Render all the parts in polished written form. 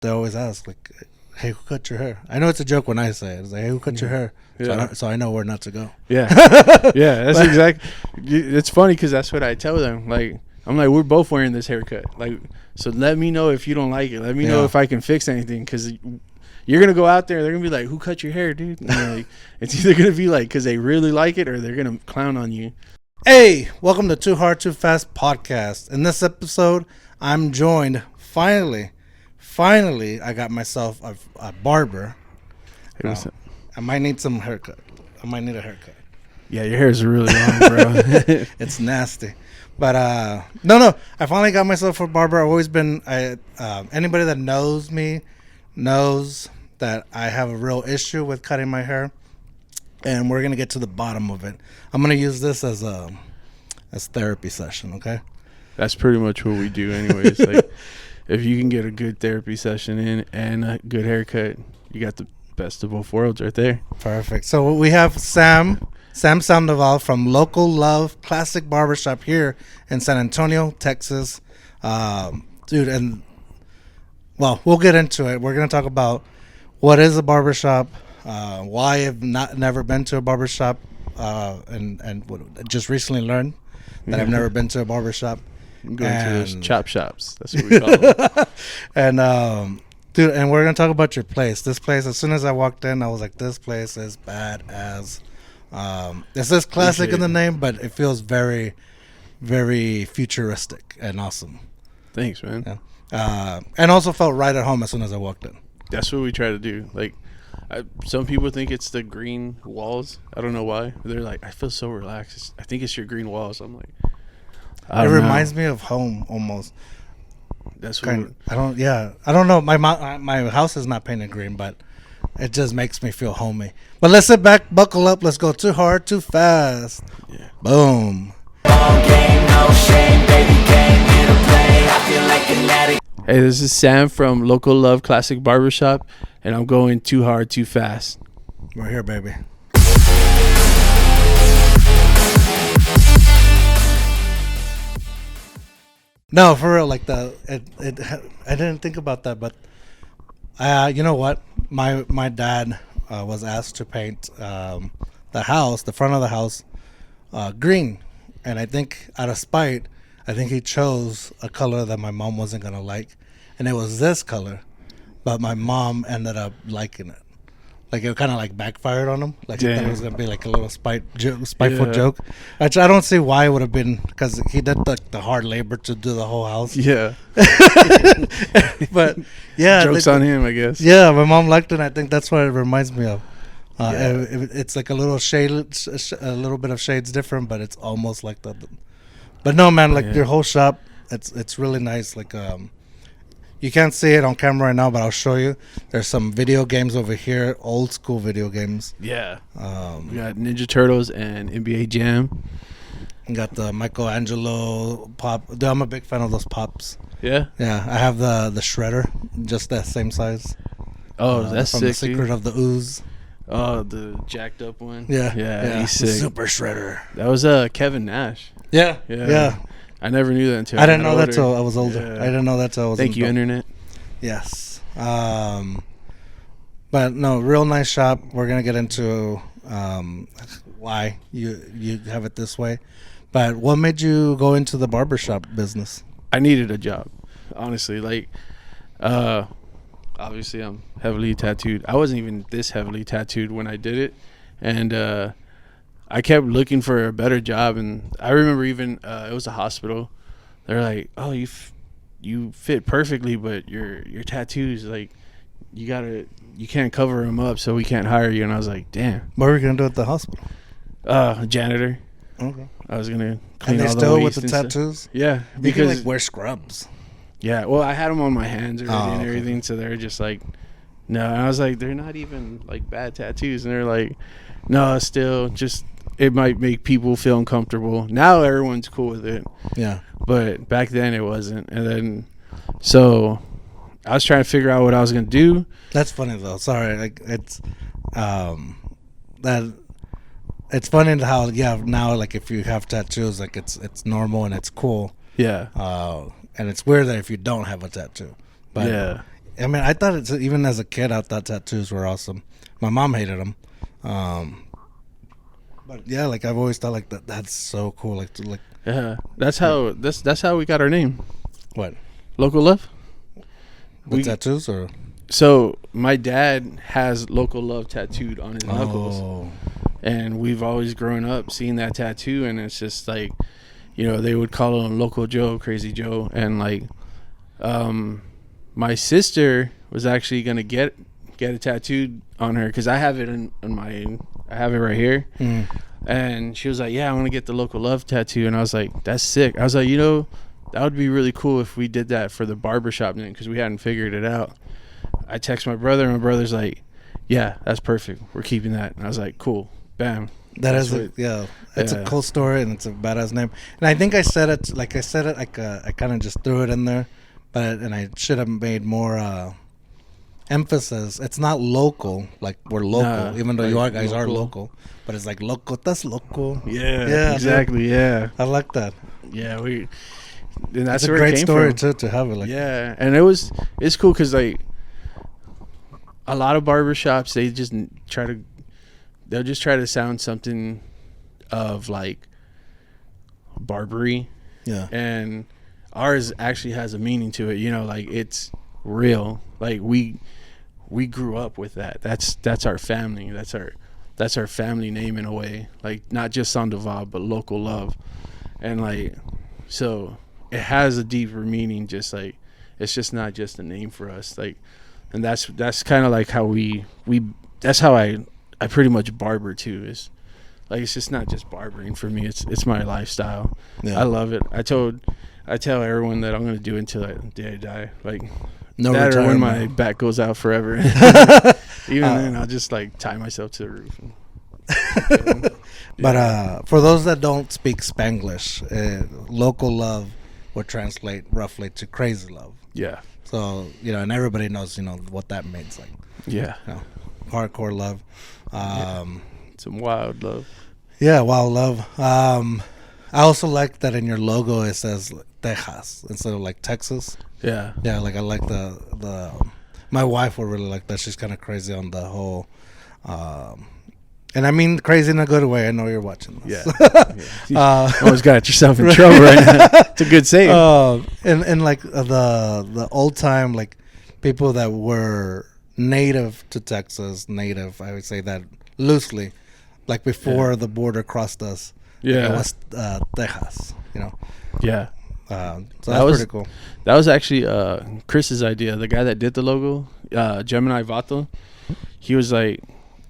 they always ask like, "Hey, who cut your hair?" I know it's a joke when I say it. It's like, "Hey, who cut your hair?" Yeah. So I know where not to go. Yeah, yeah, that's exactly. It's funny because that's what I tell them. Like, I'm like, we're both wearing this haircut. Like, so let me know if you don't like it. Let me know if I can fix anything, because you're gonna go out there, they're gonna be like, "Who cut your hair, dude?" And like, it's either gonna be like because they really like it, or they're gonna clown on you. Hey, welcome to Too Hard Too Fast podcast. In this episode, I'm joined finally. I got myself a barber. I might need some haircut. I might need a haircut. Yeah, your hair is really long, bro. It's nasty. But no. I finally got myself a barber. I've always been. Anybody that knows me knows that I have a real issue with cutting my hair, and we're gonna get to the bottom of it. I'm gonna use this as therapy session. Okay. That's pretty much what we do, anyways. Like, if you can get a good therapy session in and a good haircut, you got the best of both worlds right there. Perfect. So we have Sam Sandoval from Loco Love Classic Barbershop here in San Antonio, Texas. Dude, and well, we'll get into it. We're going to talk about what is a barbershop, why I've never been to a barbershop, and just recently learned that I've never been to a barbershop. I'm going to those chop shops. That's what we call them. And dude, and we're gonna talk about your place. This place, as soon as I walked in, I was like, "This place is badass." It says classic in the name, but it feels very, very futuristic and awesome. Thanks, man. Yeah. And also felt right at home as soon as I walked in. That's what we try to do. Like, some people think it's the green walls. I don't know why. They're like, "I feel so relaxed." I think it's your green walls. I'm like, it reminds me of home almost. That's what I don't know. My house is not painted green, but it just makes me feel homey. But let's sit back, buckle up. Let's go too hard, too fast. Yeah. Boom. Hey, this is Sam from Loco Love Classic Barbershop, and I'm going too hard, too fast. We're here, baby. No, for real, like I didn't think about that, but you know what? My dad was asked to paint the front of the house, green, and I think out of spite, I think he chose a color that my mom wasn't gonna like, and it was this color, but my mom ended up liking it. Like, it kind of like backfired on him. Like, he thought it was gonna be like a little spiteful joke. Which I don't see why it would have been, because he did the hard labor to do the whole house. Yeah. But yeah, jokes on him, I guess. Yeah, my mom liked it. And I think that's what it reminds me of. It's like a little shade, a little bit of shades different, but it's almost like the. But no, man, like your whole shop, it's really nice. Like you can't see it on camera right now, but I'll show you. There's some video games over here, old school video games. Yeah. We got Ninja Turtles and NBA Jam. We got the Michelangelo pop. Dude, I'm a big fan of those pops. Yeah? Yeah, I have the Shredder, just that same size. Oh, that's from sick. The Secret of the Ooze. Oh, the jacked up one. Yeah. He's sick. Super Shredder. That was Kevin Nash. Yeah. I never knew that until I didn't know that till I was older. Yeah. I didn't know that till I was. Thank you, internet. Yes. But no, real nice shop. We're gonna get into why you have it this way. But what made you go into the barbershop business? I needed a job, honestly. Like, obviously I'm heavily tattooed. I wasn't even this heavily tattooed when I did it, and I kept looking for a better job. And I remember even it was a hospital. They're like, "Oh, you fit perfectly, but your tattoos, like, you can't cover them up, so we can't hire you." And I was like, "Damn." What were you gonna do at the hospital? Janitor. Okay. I was gonna clean and they all still the with waste the and tattoos. Stuff. Yeah, because you can, because wear scrubs. Yeah, well, I had them on my hands already and okay. everything, so they're just like, no. And I was like, they're not even like bad tattoos, and they're like, no, still just. It might make people feel uncomfortable. Now everyone's cool with it. Yeah. But back then it wasn't. And then, so I was trying to figure out what I was going to do. That's funny though. Sorry. Like, it's, that it's funny how, now, like, if you have tattoos, like, it's normal and it's cool. Yeah. And it's weird that if you don't have a tattoo. But yeah. I mean, I thought it's even as a kid, I thought tattoos were awesome. My mom hated them, but yeah, like I've always thought like that. That's so cool. Like Yeah, that's how we got our name. what? Loco Love. The tattoos or? So my dad has Loco Love tattooed on his knuckles. Oh. And we've always grown up seeing that tattoo, and it's just like, you know, they would call him Loco Joe, Crazy Joe, and like, my sister was actually gonna get it tattooed on her because I have it I have it right here, and she was like, yeah, I want to get the Loco Love tattoo, and I was like, that's sick. I was like, you know, that would be really cool if we did that for the barbershop name because we hadn't figured it out. I text my brother, and my brother's like, yeah, that's perfect. We're keeping that, and I was like, cool. Bam. It's a cool story and it's a badass name. And I think I said it I kind of just threw it in there, and I should have made more emphasis. It's not local, like we're local, even though like you guys are local, but it's like loco, that's loco. Yeah, exactly. Dude. Yeah, I like that. Yeah, and that's it's a where great it came story from. too to have it. Like, yeah, and it's cool because like a lot of barbershops they'll just try to sound something of like Barbary. Yeah. And ours actually has a meaning to it, you know, like it's real. Like we grew up with that. That's our family. That's our family name in a way. Like not just Sandoval, but Loco Love. And like so it has a deeper meaning, just like it's just not just a name for us. Like and that's kind of like how we that's how I pretty much barber too. Is like it's just not just barbering for me. It's my lifestyle. Yeah. I love it. I tell everyone that I'm gonna do it until the day I die. Like no that or when my back goes out forever. Even then, I'll just like tie myself to the roof. But for those that don't speak Spanglish, Loco Love would translate roughly to crazy love. Yeah. So you know, and everybody knows what that means. Like yeah. You know, hardcore love. Some wild love. Yeah, wild love. I also like that in your logo it says Texas instead of like Texas. Yeah. Yeah, like I like the my wife would really like that. She's kind of crazy on the whole and I mean crazy in a good way. I know you're watching this. Yeah. You almost got yourself in trouble right now. It's a good saying. And like the old time like people that were native to Texas, I would say that loosely, like before the border crossed us. Yeah, it was Texas, you know. Yeah. So that was pretty cool. That was actually Chris's idea. The guy that did the logo, Gemini Vato, he was like,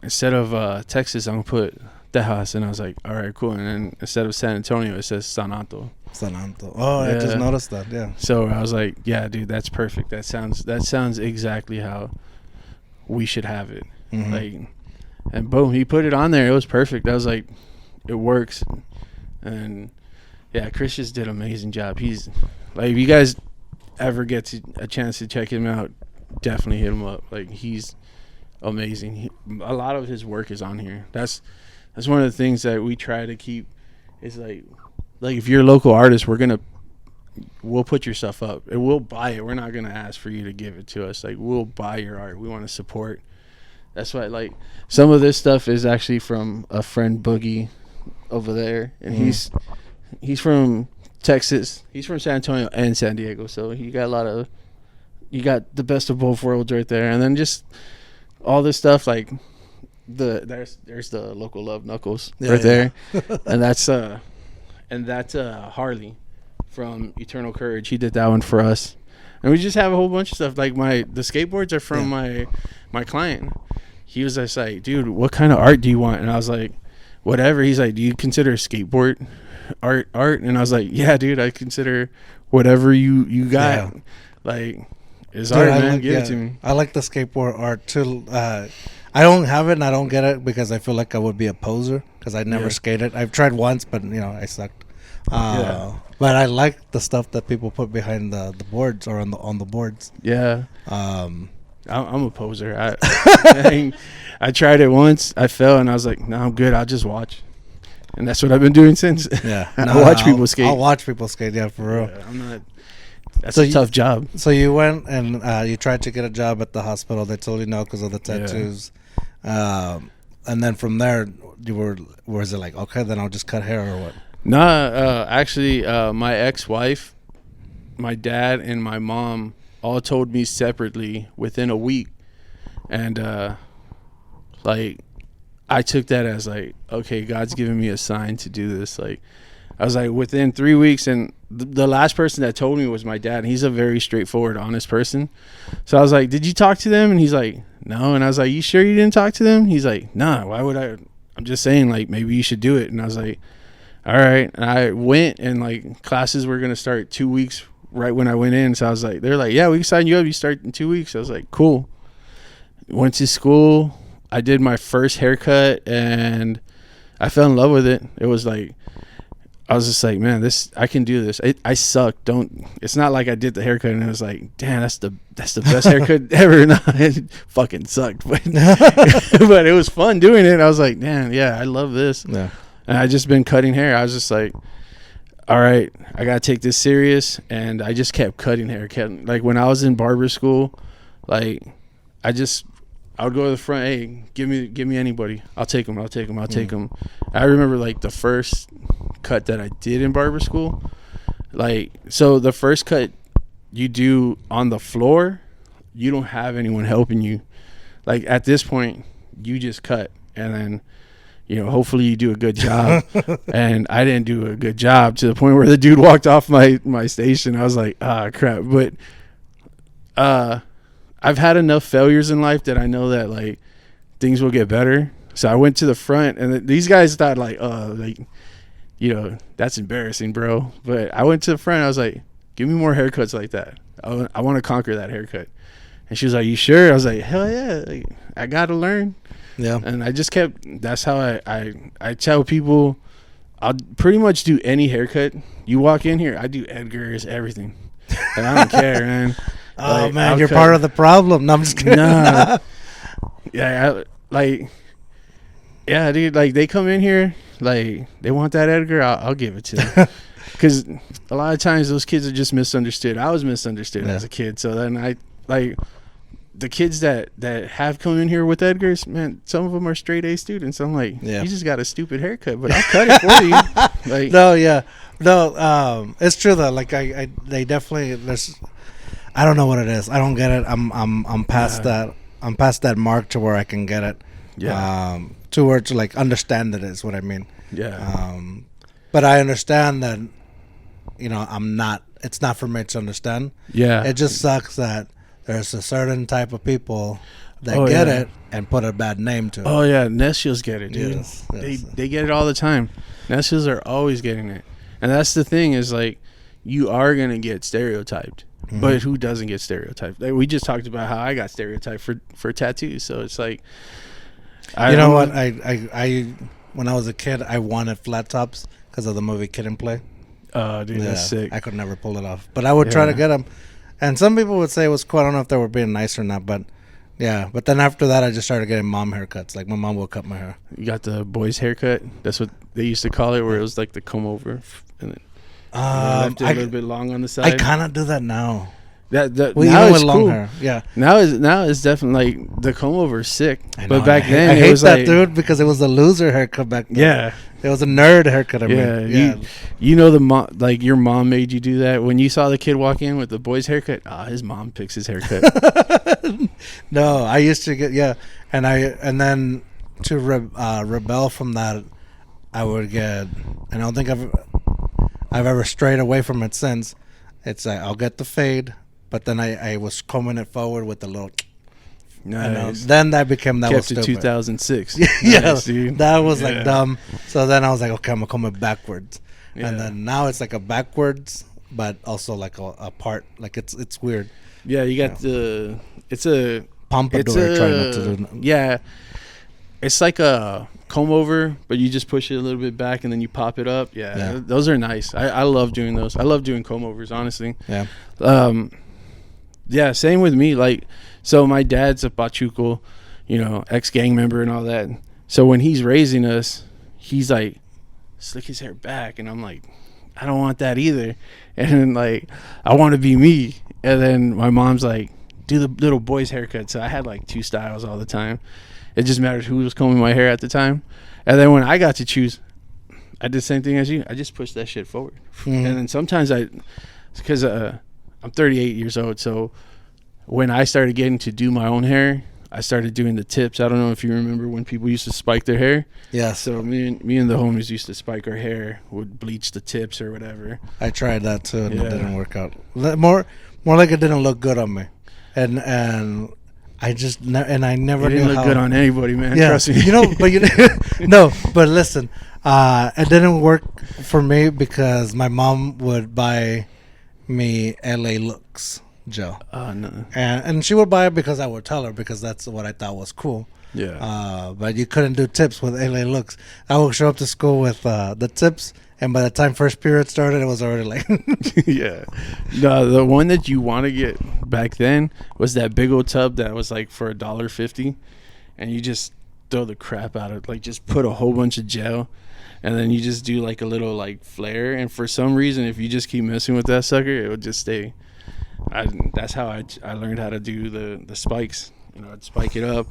instead of Texas, I'm gonna put Texas, and I was like, all right, cool. And then instead of San Antonio, it says San Anto. Oh, yeah. I just noticed that. Yeah. So I was like, yeah, dude, that's perfect. That sounds exactly how we should have it. Mm-hmm. Like, and boom, he put it on there. It was perfect. I was like, it works. And yeah, Chris just did an amazing job. He's like, if you guys ever get a chance to check him out, definitely hit him up. Like, he's amazing. A lot of his work is on here. That's one of the things that we try to keep. Is like if you're a local artist, we'll put your stuff up and we'll buy it. We're not gonna ask for you to give it to us. Like, we'll buy your art. We want to support. That's why, like, some of this stuff is actually from a friend, Boogie, over there, and he's from Texas. He's from San Antonio and San Diego, so you got the best of both worlds right there. And then just all this stuff, like there's the Loco Love knuckles there, and that's Harley from Eternal Courage. He did that one for us, and we just have a whole bunch of stuff. Like the skateboards are from my client. He was just like, dude, what kind of art do you want? And I was like, whatever. He's like, do you consider skateboard art? And I was like, yeah, dude, I consider whatever you got. Yeah. Like, it's art, man. Give it to me. I like the skateboard art too. I don't have it and I don't get it because I feel like I would be a poser because I never skated. I've tried once, but I sucked. But I like the stuff that people put behind the boards or on the boards. Yeah. I'm a poser. I tried it once. I fell, and I was like, "No, I'm good. I'll just watch." And that's what I've been doing since. Yeah, I watch people skate. I'll watch people skate. Yeah, for real. Yeah, I'm not. That's a tough job. So you went and you tried to get a job at the hospital. They told you no because of the tattoos. And then from there, was it like, okay, then I'll just cut hair or what? Nah, actually, my ex-wife, my dad, and my mom all told me separately within a week. And, like, I took that as, like, okay, God's giving me a sign to do this. Like, I was like, within 3 weeks, and the last person that told me was my dad. And he's a very straightforward, honest person. So I was like, did you talk to them? And he's like, no. And I was like, you sure you didn't talk to them? He's like, nah, why would I? I'm just saying, like, maybe you should do it. And I was like, all right. And I went, and, like, classes were going to start 2 weeks right when I went in. So I was like, they're like, yeah, we can sign you up. You start in 2 weeks. I was like, cool. Went to school. I did my first haircut, and I fell in love with it. It was like, I was just like, man, I can do this. I suck. It's not like I did the haircut and it was like, damn, that's the best haircut ever. No, it fucking sucked, but but it was fun doing it. I was like, damn, yeah, I love this. Yeah. And I just been cutting hair. I was just like, all right, I gotta take this serious. And I just kept cutting hair. Like when I was in barber school, like I would go to the front. Hey, give me anybody. I'll take them. I remember like the first cut that I did in barber school. Like, so the first cut you do on the floor, you don't have anyone helping you. Like at this point, you just cut, and then, you know, hopefully you do a good job. And I didn't do a good job to the point where the dude walked off my station. I was like, crap. But I've had enough failures in life that I know that like things will get better. So I went to the front, and these guys thought like, you know, that's embarrassing, bro. But I went to the front. I was like, give me more haircuts like that. I want to conquer that haircut. And she was like, you sure? I was like, hell yeah. Like, I got to learn. Yeah. And I just kept, that's how I tell people, I'll pretty much do any haircut. You walk in here, I do Edgar's, everything. And I don't care, man. Oh, like, man, you're part of the problem. No, I'm just kidding. Nah. Yeah, yeah, dude, like, they come in here, like, they want that Edgar, I'll give it to them. Because a lot of times those kids are just misunderstood. I was misunderstood as a kid. So then the kids that have come in here with Edgars, man, some of them are straight A students. I'm like, you just got a stupid haircut, but I'll cut it for you. Like, no, it's true though. Like they definitely, I don't know what it is. I don't get it. I'm past that. I'm past that mark to where I can get it. Yeah. To where to like understand it is what I mean. Yeah. But I understand that, you know, it's not for me to understand. Yeah. It just sucks that there's a certain type of people that get it and put a bad name to it. Oh yeah, Nestials get it, dude. Yes. They get it all the time. Nestials are always getting it. And that's the thing is like, you are going to get stereotyped. Mm-hmm. But who doesn't get stereotyped? Like, we just talked about how I got stereotyped for tattoos. So it's like, you know what? I when I was a kid, I wanted flat tops because of the movie Kid and Play. Oh, dude, that's sick. I could never pull it off, but I would try to get them. And some people would say it was cool. I don't know if they were being nice or not, but yeah. But then after that, I just started getting mom haircuts. Like my mom will cut my hair. You got the boys haircut. That's what they used to call it, where it was like the comb over, and then left it a little bit long on the side. I kind of do that now. Now it's long hair. Yeah. Now it's definitely like the comb over is sick. But back then it was that, dude, because it was a loser haircut back then. Yeah. It was a nerd haircut. I mean. You know like your mom made you do that when you saw the kid walk in with the boy's haircut. His mom picks his haircut. No, I used to get and then to rebel from that, I would get. And I don't think I've ever strayed away from it since. It's like I'll get the fade. But then I was combing it forward with the little. Nice. Then that became that was stupid. 2006. Nice, dude. That was like dumb. So then I was like, okay, I'm gonna comb it backwards, and then now it's like a backwards, but also like a part. Like it's weird. Yeah, you got it's a pompadour. Trying not to do. Yeah, it's like a comb over, but you just push it a little bit back and then you pop it up. Yeah. Those are nice. I love doing those. I love doing comb overs, honestly. Yeah. Yeah, same with me. Like, so my dad's a Pachuco, you know, ex-gang member and all that. So when he's raising us, he's like, slick his hair back. And I'm like, I don't want that either. And then, like, I want to be me. And then my mom's like, do the little boy's haircut. So I had like 2 styles all the time. It just mattered who was combing my hair at the time. And then when I got to choose, I did the same thing as you. I just pushed that shit forward. And then sometimes because I'm 38 years old. So when I started getting to do my own hair, I started doing the tips. I don't know if you remember when people used to spike their hair. Yeah. So me and the homies used to spike our hair, would bleach the tips or whatever. I tried that too, and it didn't work out. More like it didn't look good on me, and I just I never. It didn't look good on anybody, man. Yeah, trust me. No, but listen, it didn't work for me because my mom would buy me LA Looks gel. No. And she would buy it because I would tell her, because that's what I thought was cool. Yeah. But you couldn't do tips with LA Looks. I would show up to school with the tips, and by the time first period started, it was already like Yeah. No, the one that you want to get back then was that big old tub that was like for $1.50, and you just throw the crap out of it. Like, just put a whole bunch of gel, and then you just do like a little like flare, and for some reason, if you just keep messing with that sucker, it would just stay. That's how I learned how to do the spikes. I'd spike it up,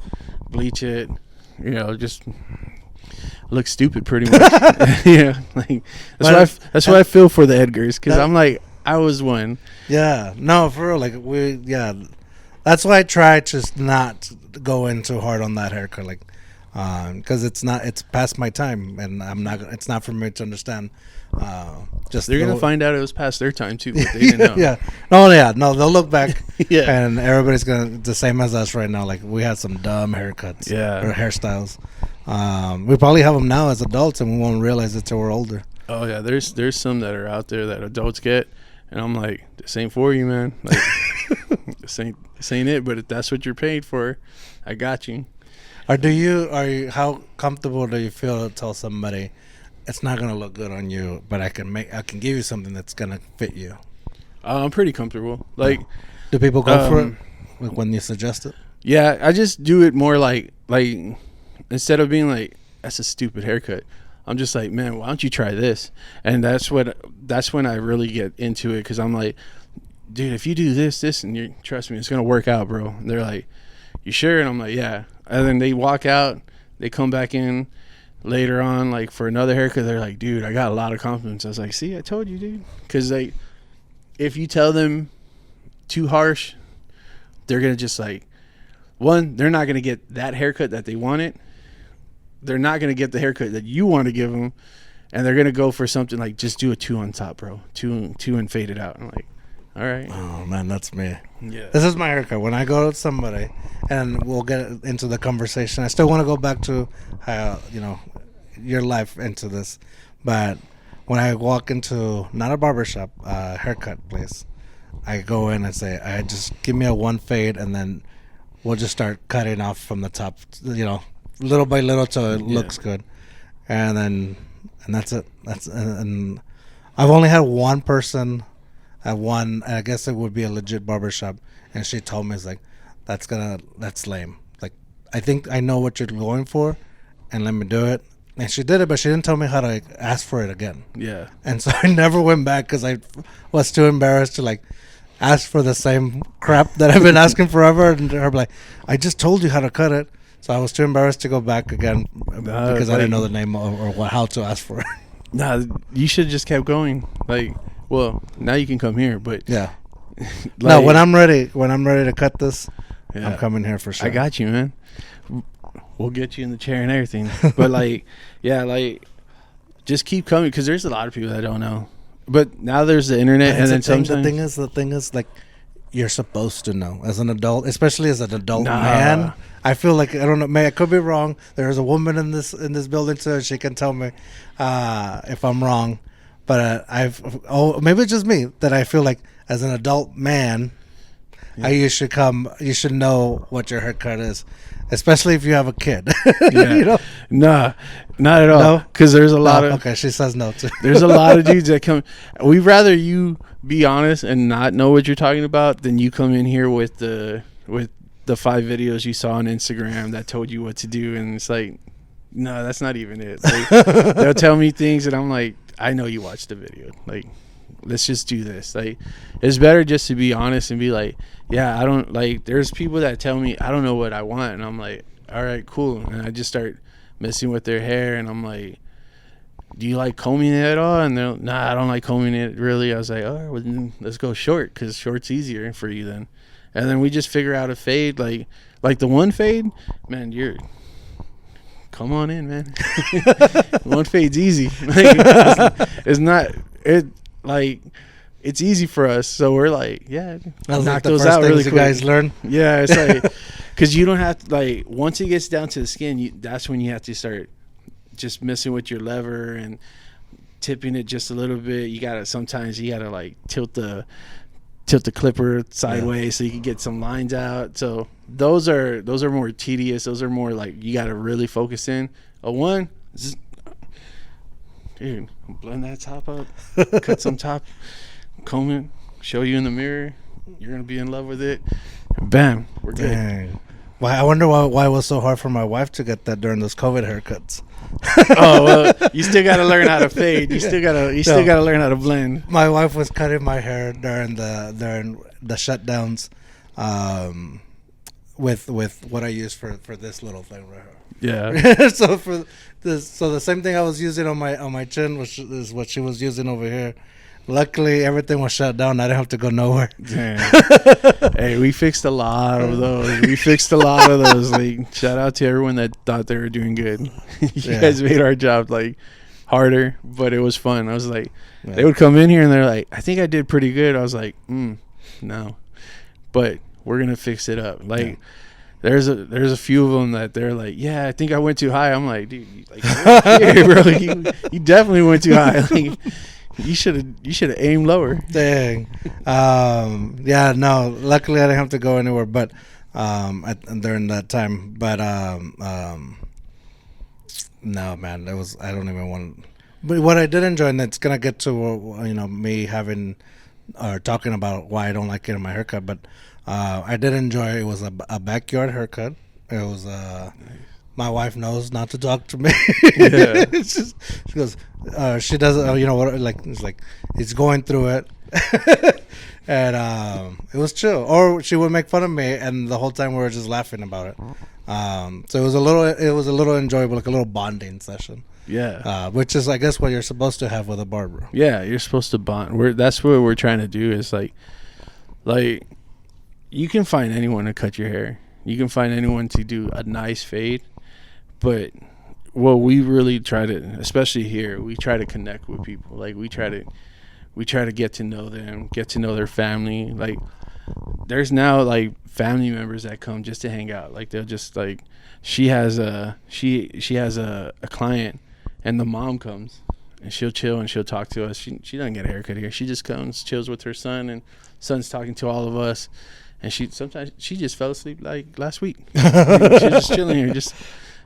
bleach it, just look stupid pretty much. Like that's why I feel for the Edgars, because I'm like, I was one. Yeah, no, for real. Like that's why I try to not go in too hard on that haircut, like, because it's past my time, and it's not for me to understand. They're gonna find out it was past their time too, but they didn't know. Yeah, no, they'll look back. Yeah, and everybody's gonna the same as us right now. Like, we had some dumb haircuts, or hairstyles. We probably have them now as adults, and we won't realize it till we're older. Oh yeah, there's some that are out there that adults get, and I'm like, this ain't for you, man. Like, this ain't it. But if that's what you're paid for, I got you. How comfortable do you feel to tell somebody, it's not gonna look good on you, but I can give you something that's gonna fit you? I'm pretty comfortable. Like, do people go for it when you suggest it? Yeah, I just do it more like instead of being like, that's a stupid haircut, I'm just like, man, why don't you try this? And that's when I really get into it, because I'm like, dude, if you do this, and trust me, it's gonna work out, bro. And they're like, you sure? And I'm like, yeah. And then they walk out, they come back in later on, like, for another haircut. They're like, dude, I got a lot of confidence. I was like, see, I told you, dude. Because if you tell them too harsh, they're gonna just like, one, they're not gonna get that haircut that they wanted. They're not gonna get the haircut that you want to give them, and they're gonna go for something like, just do a 2 on top, bro. Two and fade it out. I'm like, all right. Oh man, that's me. Yeah. This is my haircut. When I go to somebody, and we'll get into the conversation, I still want to go back to how, your life into this. But when I walk into, not a barbershop, haircut place, I go in and say, I just give me a 1 fade, and then we'll just start cutting off from the top, little by little till it looks good. And that's it. And I've only had one person at one, I guess it would be a legit barbershop, and she told me, it's like, that's lame. Like, I think I know what you're going for, and let me do it. And she did it, but she didn't tell me how to ask for it again. Yeah. And so I never went back, because I was too embarrassed to, like, ask for the same crap that I've been asking forever. And her be like, I just told you how to cut it. So I was too embarrassed to go back again, because I didn't know the name or how to ask for it. Nah, you should have just kept going. Like, well, now you can come here, but yeah. No, when I'm ready to cut this, I'm coming here for sure. I got you, man. We'll get you in the chair and everything. But like, just keep coming, because there's a lot of people that don't know. But now there's the internet, and then sometimes the thing is, like, you're supposed to know as an adult, especially as an adult man. I feel like, I don't know, I could be wrong. There's a woman in this building too. She can tell me if I'm wrong. But maybe it's just me that I feel like, as an adult man, you should know what your haircut is, especially if you have a kid. Nah, not at all. Because there's a lot of. Okay, she says no too. There's a lot of dudes that come. We'd rather you be honest and not know what you're talking about than you come in here with the 5 videos you saw on Instagram that told you what to do, and it's like, no, that's not even it. Like, they'll tell me things, and I'm like, I know you watched the video. Like, let's just do this. Like, it's better just to be honest and be like, yeah, I don't like. There's people that tell me I don't know what I want, and I'm like, all right, cool, and I just start messing with their hair, and I'm like, do you like combing it at all? And they're, nah, I don't like combing it really. I was like, all right, well, then let's go short, because short's easier for you then. And then we just figure out a fade, like the one fade, man. Come on in, man. One fade's easy. Like, it's not it like it's easy for us, so we're like, yeah, That's knock like the those first out things really you quick. guys learn. Yeah, it's like because you don't have to, like, once it gets down to the skin, that's when you have to start just messing with your lever and tipping it just a little bit. Sometimes you gotta like tilt the clipper sideways so you can get some lines out. So those are more tedious. Those are more like you gotta really focus in. Dude, blend that top up, cut some top, comb it, show you in the mirror. You're gonna be in love with it. Bam, we're good. Dang. Why? I wonder why it was so hard for my wife to get that during those COVID haircuts. Oh, well, you still gotta learn how to fade. You still gotta learn how to blend. My wife was cutting my hair during the shutdowns, with what I use for this little thing right here. Yeah. So the same thing I was using on my chin, which is what she was using over here. Luckily, everything was shut down. I didn't have to go nowhere. Damn. Hey, we fixed a lot of those. Like, shout out to everyone that thought they were doing good. You guys made our job like harder, but it was fun. I was like, they would come in here and they're like, I think I did pretty good. I was like, no, but we're gonna fix it up. Like, there's a few of them that they're like, yeah, I think I went too high. I'm like, dude, here, bro, you definitely went too high. Like, you should have aimed lower. Dang. Yeah, no. Luckily, I didn't have to go anywhere, but during that time. But no, man, it was. I don't even want. But what I did enjoy, and it's gonna get to me having or talking about why I don't like getting my haircut, but I did enjoy. It was a backyard haircut. It was my wife knows not to talk to me. Yeah. It's just, she goes, she doesn't, it's like, he's going through it. And it was chill. Or she would make fun of me, and the whole time we were just laughing about it. So it was a little enjoyable, like a little bonding session. Yeah. Which is, I guess, what you're supposed to have with a barber. Yeah, you're supposed to bond. That's what we're trying to do is like you can find anyone to cut your hair. You can find anyone to do a nice fade. But what we really try to, especially here, we try to connect with people. Like, we try to get to know them, get to know their family. Like, there's now like family members that come just to hang out. Like, they'll just like, she has a client, and the mom comes and she'll chill and she'll talk to us. She doesn't get a haircut here. She just comes, chills with her son, and son's talking to all of us. And sometimes she just fell asleep like last week. She's just chilling here, just.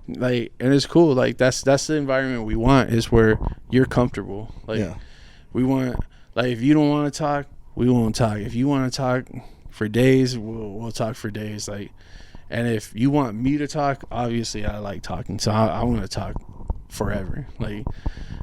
Like, and it's cool. Like, that's the environment we want, is where you're comfortable. Like, we want, like, if you don't want to talk, we won't talk. If you want to talk for days, we'll talk for days. Like, and if you want me to talk, obviously I like talking, so I want to talk forever. Like,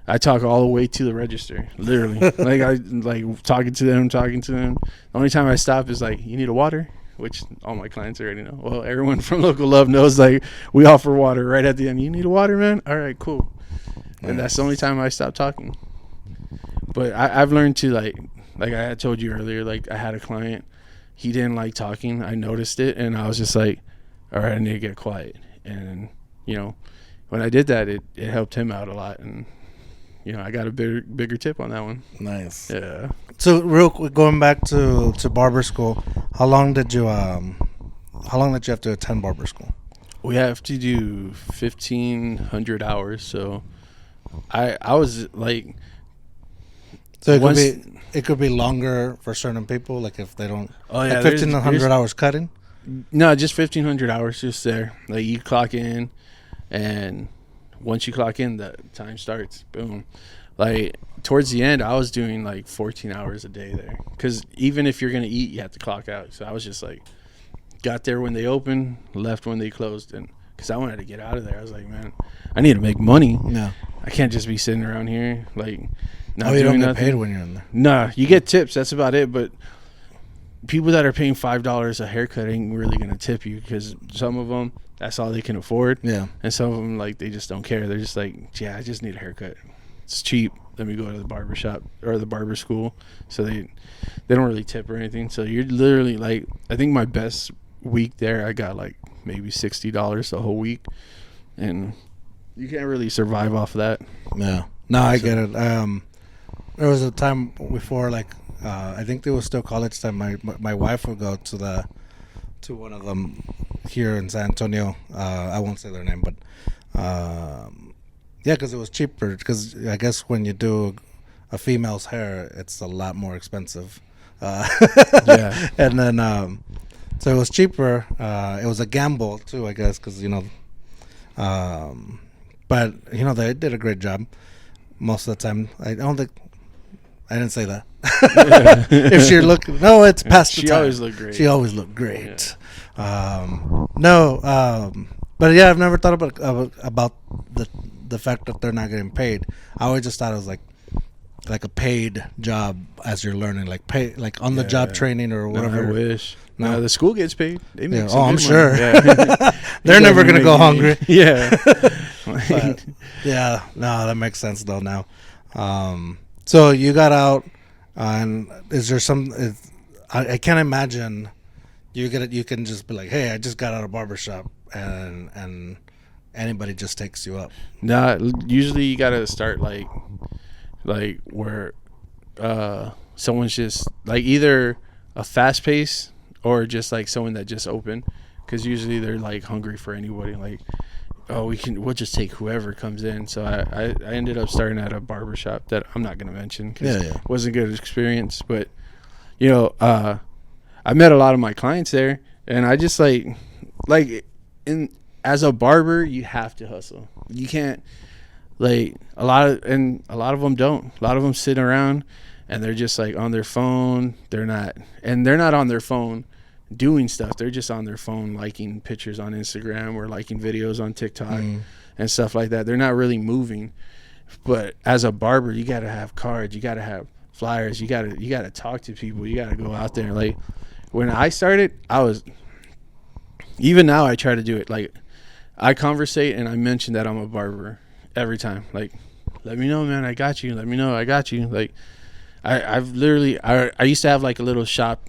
I talk all the way to the register, literally. Like, I like talking to them. The only time I stop is like, you need a water? Which all my clients already know. Well, everyone from Local Love knows, like, we offer water right at the end. You need a water, man? All right, cool. Nice. And that's the only time I stop talking. But I've learned to, like I had told you earlier, like, I had a client. He didn't like talking. I noticed it, and I was just like, all right, I need to get quiet. And, when I did that, it helped him out a lot. And, I got a bigger tip on that one. Nice. Yeah. So real quick, going back to barber school, how long did you have to attend barber school? We have to do 1,500 hours. So I was like, so it could be longer for certain people, like if they don't. Oh yeah, like 1,500 hours cutting. No, just 1,500 hours, just there. Like, you clock in, and once you clock in, the time starts. Boom. Like, towards the end, I was doing like 14 hours a day there, because even if you're gonna eat, you have to clock out. So I was just like, got there when they opened, left when they closed, and because I wanted to get out of there. I was like, man, I need to make money. No. I can't just be sitting around here like not you doing don't get nothing. paid when you're in there. Nah, you get tips. That's about it. But people that are paying $5 a haircut ain't really gonna tip you, because some of them, that's all they can afford. Yeah. And some of them, like, they just don't care. They're just like, yeah, I just need a haircut. It's cheap. Let me go to the barbershop or the barber school. So they don't really tip or anything. So you're literally like, I think my best week there, I got like maybe $60 the whole week, and you can't really survive off of that. Yeah. No, I get it. There was a time before, like, I think there was still college time. My wife would go to one of them here in San Antonio. I won't say their name, but yeah, because it was cheaper. Because I guess when you do a female's hair, it's a lot more expensive. Yeah. And then so it was cheaper. It was a gamble too, I guess, because but they did a great job most of the time. I don't think I didn't say that. If she looked, no, it's past the time. She always looked great. She always looked great. Yeah. But yeah, I've never thought about the fact that they're not getting paid. I always just thought it was like a paid job as you're learning, like pay, like on the job training or whatever. No, I wish. No. The school gets paid. They make Oh, I'm sure. Yeah. They're never gonna go hungry. Yeah. But, yeah, no, that makes sense though now. So you got out, and is there some? I can't imagine you can just be like, hey, I just got out of barbershop, and anybody just takes you up. Nah, usually you gotta start like where someone's just like either a fast pace or just like someone that just opened, because usually they're like hungry for anybody. Like, oh, we'll just take whoever comes in. So I ended up starting at a barbershop that I'm not gonna mention because it wasn't a good experience. But I met a lot of my clients there, and I just like as a barber, you have to hustle. You can't a lot of them don't. A lot of them sit around and they're just like on their phone. They're not on their phone doing stuff. They're just on their phone liking pictures on Instagram or liking videos on TikTok and stuff like that. They're not really moving. But as a barber, you got to have cards. You got to have flyers. You got to talk to people. You got to go out there. Like when I started, even now I try to do it. Like I conversate and I mention that I'm a barber every time. Like, let me know, man, I got you. Let me know, I got you. Like I've literally I used to have like a little shop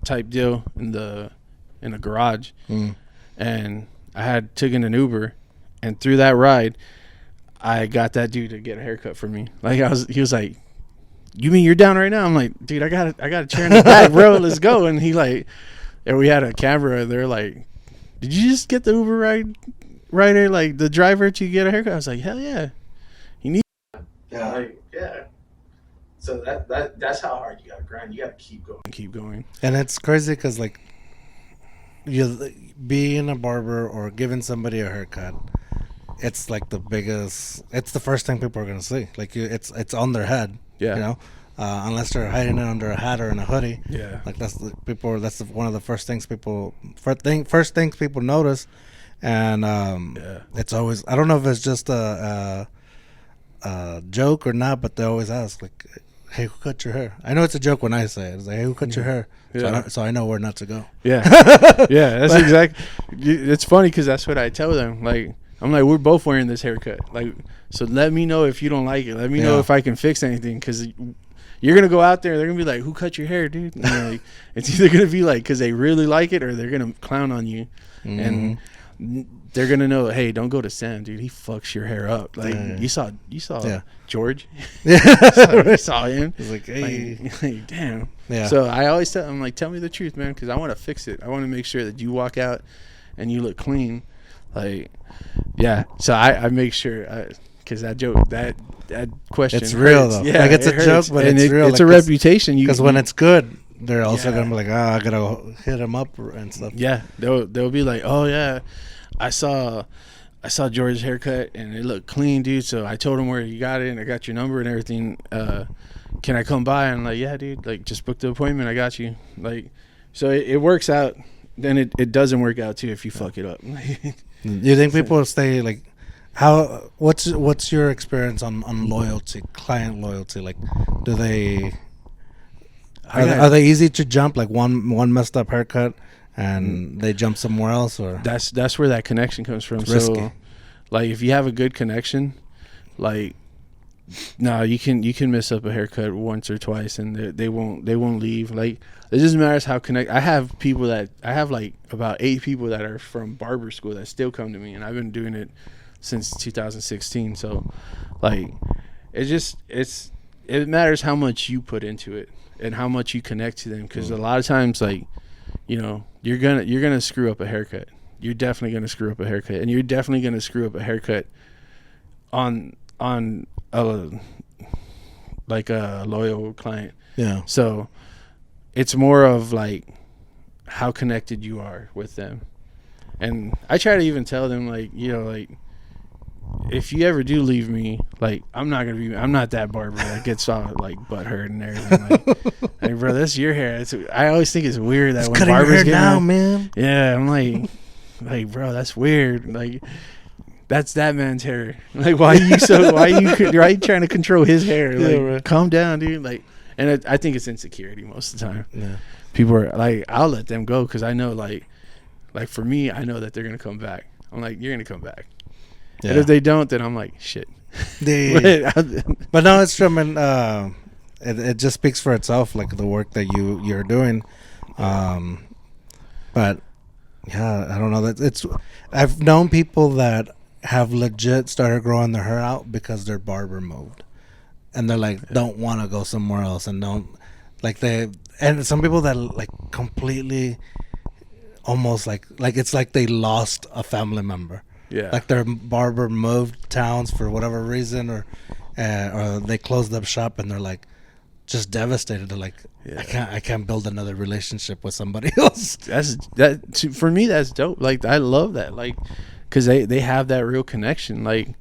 type deal in a garage, and I had taken an Uber, and through that ride I got that dude to get a haircut for me. Like he was like, you mean you're down right now? I'm like, dude, I got a chair in the back, bro, let's go. And he like, and we had a camera. They're like, did you just get the Uber rider, like the driver, to get a haircut? I was like, hell yeah. He needs. Yeah. Like, yeah. So that's how hard you gotta grind. You gotta keep going. And it's crazy because like you being a barber or giving somebody a haircut, it's like it's the first thing people are gonna see. Like it's on their head. Yeah. Unless they're hiding it under a hat or in a hoodie. Yeah. Like that's one of the first things people notice. And it's always, I don't know if it's just a joke or not, but they always ask like, hey, who cut your hair? I know it's a joke when I say it. It's like, hey, who cut your hair? Yeah. So I know where not to go. Yeah. Yeah, that's exactly. It's funny because that's what I tell them. Like, I'm like, we're both wearing this haircut. Like, so let me know if you don't like it. Let me know if I can fix anything, because you're going to go out there, they're going to be like, who cut your hair, dude? And like, it's either going to be like because they really like it, or they're going to clown on you. And they're going to know, hey, don't go to Sam, dude. He fucks your hair up. Like, you saw George? Yeah. You saw him? He's like, hey. Like, damn. Yeah. So I always tell them, like, tell me the truth, man, because I want to fix it. I want to make sure that you walk out and you look clean. Like, yeah. So I make sure, because that joke, that question, it's real hurts. though. Yeah, like it's a joke, but it's real. It's like, a reputation. Because when it's good, they're also gonna be like, I gotta hit him up and stuff. Yeah, they'll be like, oh yeah, I saw George's haircut and it looked clean, dude. So I told him where you got it and I got your number and everything. Can I come by? And I'm like, yeah, dude. Like, just book the appointment. I got you. Like, so it works out then it doesn't work out too if you fuck it up. You think people stay like how? What's your experience on loyalty, client loyalty? Like, do they are they easy to jump? Like one messed up haircut and they jump somewhere else, or that's where that connection comes from. It's risky. So, like if you have a good connection, like. No, you can mess up a haircut once or twice, and they won't leave. Like it just matters how connect. I have like about 8 people that are from barber school that still come to me, and I've been doing it since 2016. So, like, it matters how much you put into it and how much you connect to them. Because a lot of times, like, you know, you're gonna screw up a haircut. You're definitely gonna screw up a haircut, and you're definitely gonna screw up a haircut on like a loyal client. Yeah. So it's more of like how connected you are with them. And I try to even tell them, like, you know, like if you ever do leave me, like I'm not that barber that gets all like butthurt and everything. Like bro, that's your hair. I always think it's weird that it's when barbers get now, man. Yeah, I'm like bro, that's weird. Like that's that man's hair. Like, why are you trying to control his hair? Like, right. Calm down, dude. Like, and I think it's insecurity most of the time. Yeah. People are like, I'll let them go because I know, like for me, I know that they're gonna come back. I'm like, you're gonna come back. Yeah. And if they don't, then I'm like, shit. But no, it's true. I mean, it just speaks for itself, like the work that you're doing. But yeah, I don't know. I've known people that have legit started growing their hair out because their barber moved, and they're like don't want to go somewhere else, and don't like and some people that like completely almost like it's like they lost a family member. Yeah, like their barber moved towns for whatever reason, or they closed up shop and they're like just devastated. They're like, I can't build another relationship with somebody else. For me, that's dope. Like I love that. Like. Because they have that real connection. Like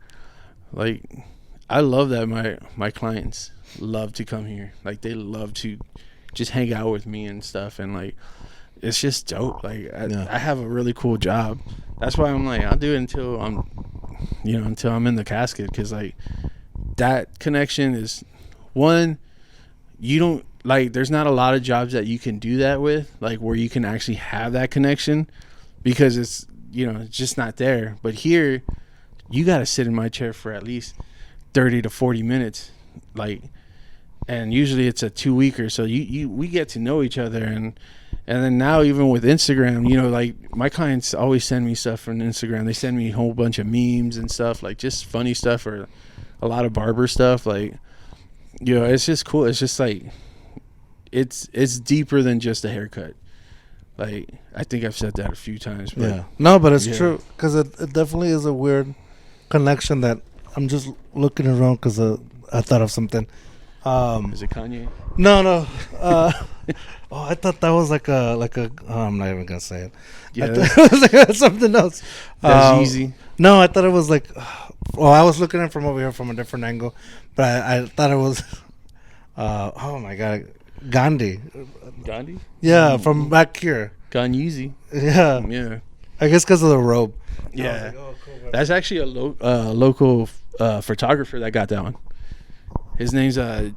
I love that my clients love to come here. Like they love to just hang out with me and stuff. And like it's just dope. Like I have a really cool job. That's why I'm like I'll do it until I'm in the casket. Because like that connection is one. You don't like. There's not a lot of jobs that you can do that with. Like where you can actually have that connection, because it's. You know, it's just not there. But here, you got to sit in my chair for at least 30 to 40 minutes. Like, and usually it's a 2-weeker. So we get to know each other. And then now even with Instagram, you know, like my clients always send me stuff from Instagram. They send me a whole bunch of memes and stuff, like just funny stuff or a lot of barber stuff. Like, you know, it's just cool. It's just like, it's deeper than just a haircut. Like, I think I've said that a few times. But yeah. No, but it's true. Because it definitely is a weird connection that I'm just looking around because I thought of something. Is it Kanye? No. I thought that was like a I'm not even going to say it. Yeah. I thought it was like something else. That's easy. No, I thought it was like, I was looking at it from over here from a different angle. But I thought it was, oh my God. Gandhi? Yeah, from back here. Gandhi. Yeah. I guess because of the robe. Yeah. Like, oh, cool, that's actually a local photographer that got that one. His name's like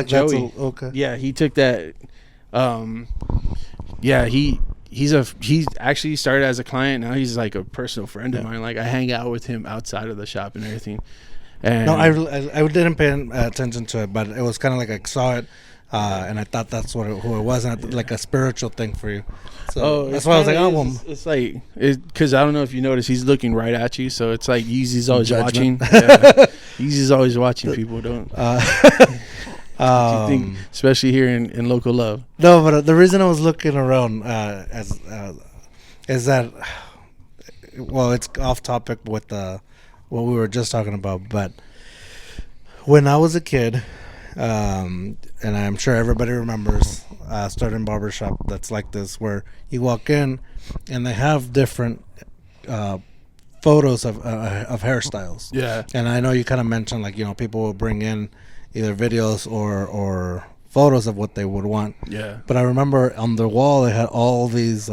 Joey. That's okay. Yeah, he took that. He's actually started as a client. Now he's like a personal friend of mine. Like I hang out with him outside of the shop and everything. And no, I didn't pay attention to it, but it was kind of like I saw it. And I thought that's who it was, and like a spiritual thing for you. So that's why I was like, it's like, because I don't know if you notice, he's looking right at you. So it's like Yeezy's always watching. Yeezy's always watching. People don't. You think, especially here in local love. No, but the reason I was looking around is that, well, it's off topic with what we were just talking about. But when I was a kid. And I'm sure everybody remembers starting Barbershop that's like this, where you walk in and they have different photos of hairstyles. Yeah. And I know you kind of mentioned, like, you know, people will bring in either videos or photos of what they would want. Yeah. But I remember on the wall they had all these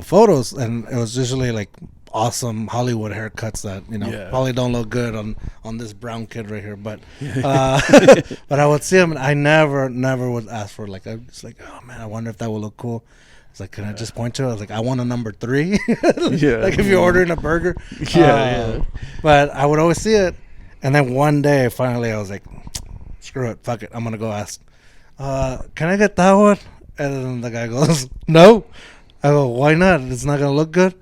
photos, and it was usually like awesome Hollywood haircuts that Yeah. probably don't look good on this brown kid right here, but but I would see him, and I never would ask for, like, I was like, oh man, I wonder if that would look cool. It's like, can I just point to it? I was like, I want a number 3. Yeah. Like if you're ordering a burger. Yeah. But I would always see it, and then one day finally I was like, screw it, fuck it, I'm gonna go ask. Can I get that one? And then the guy goes, no. I go, why not? It's not gonna look good.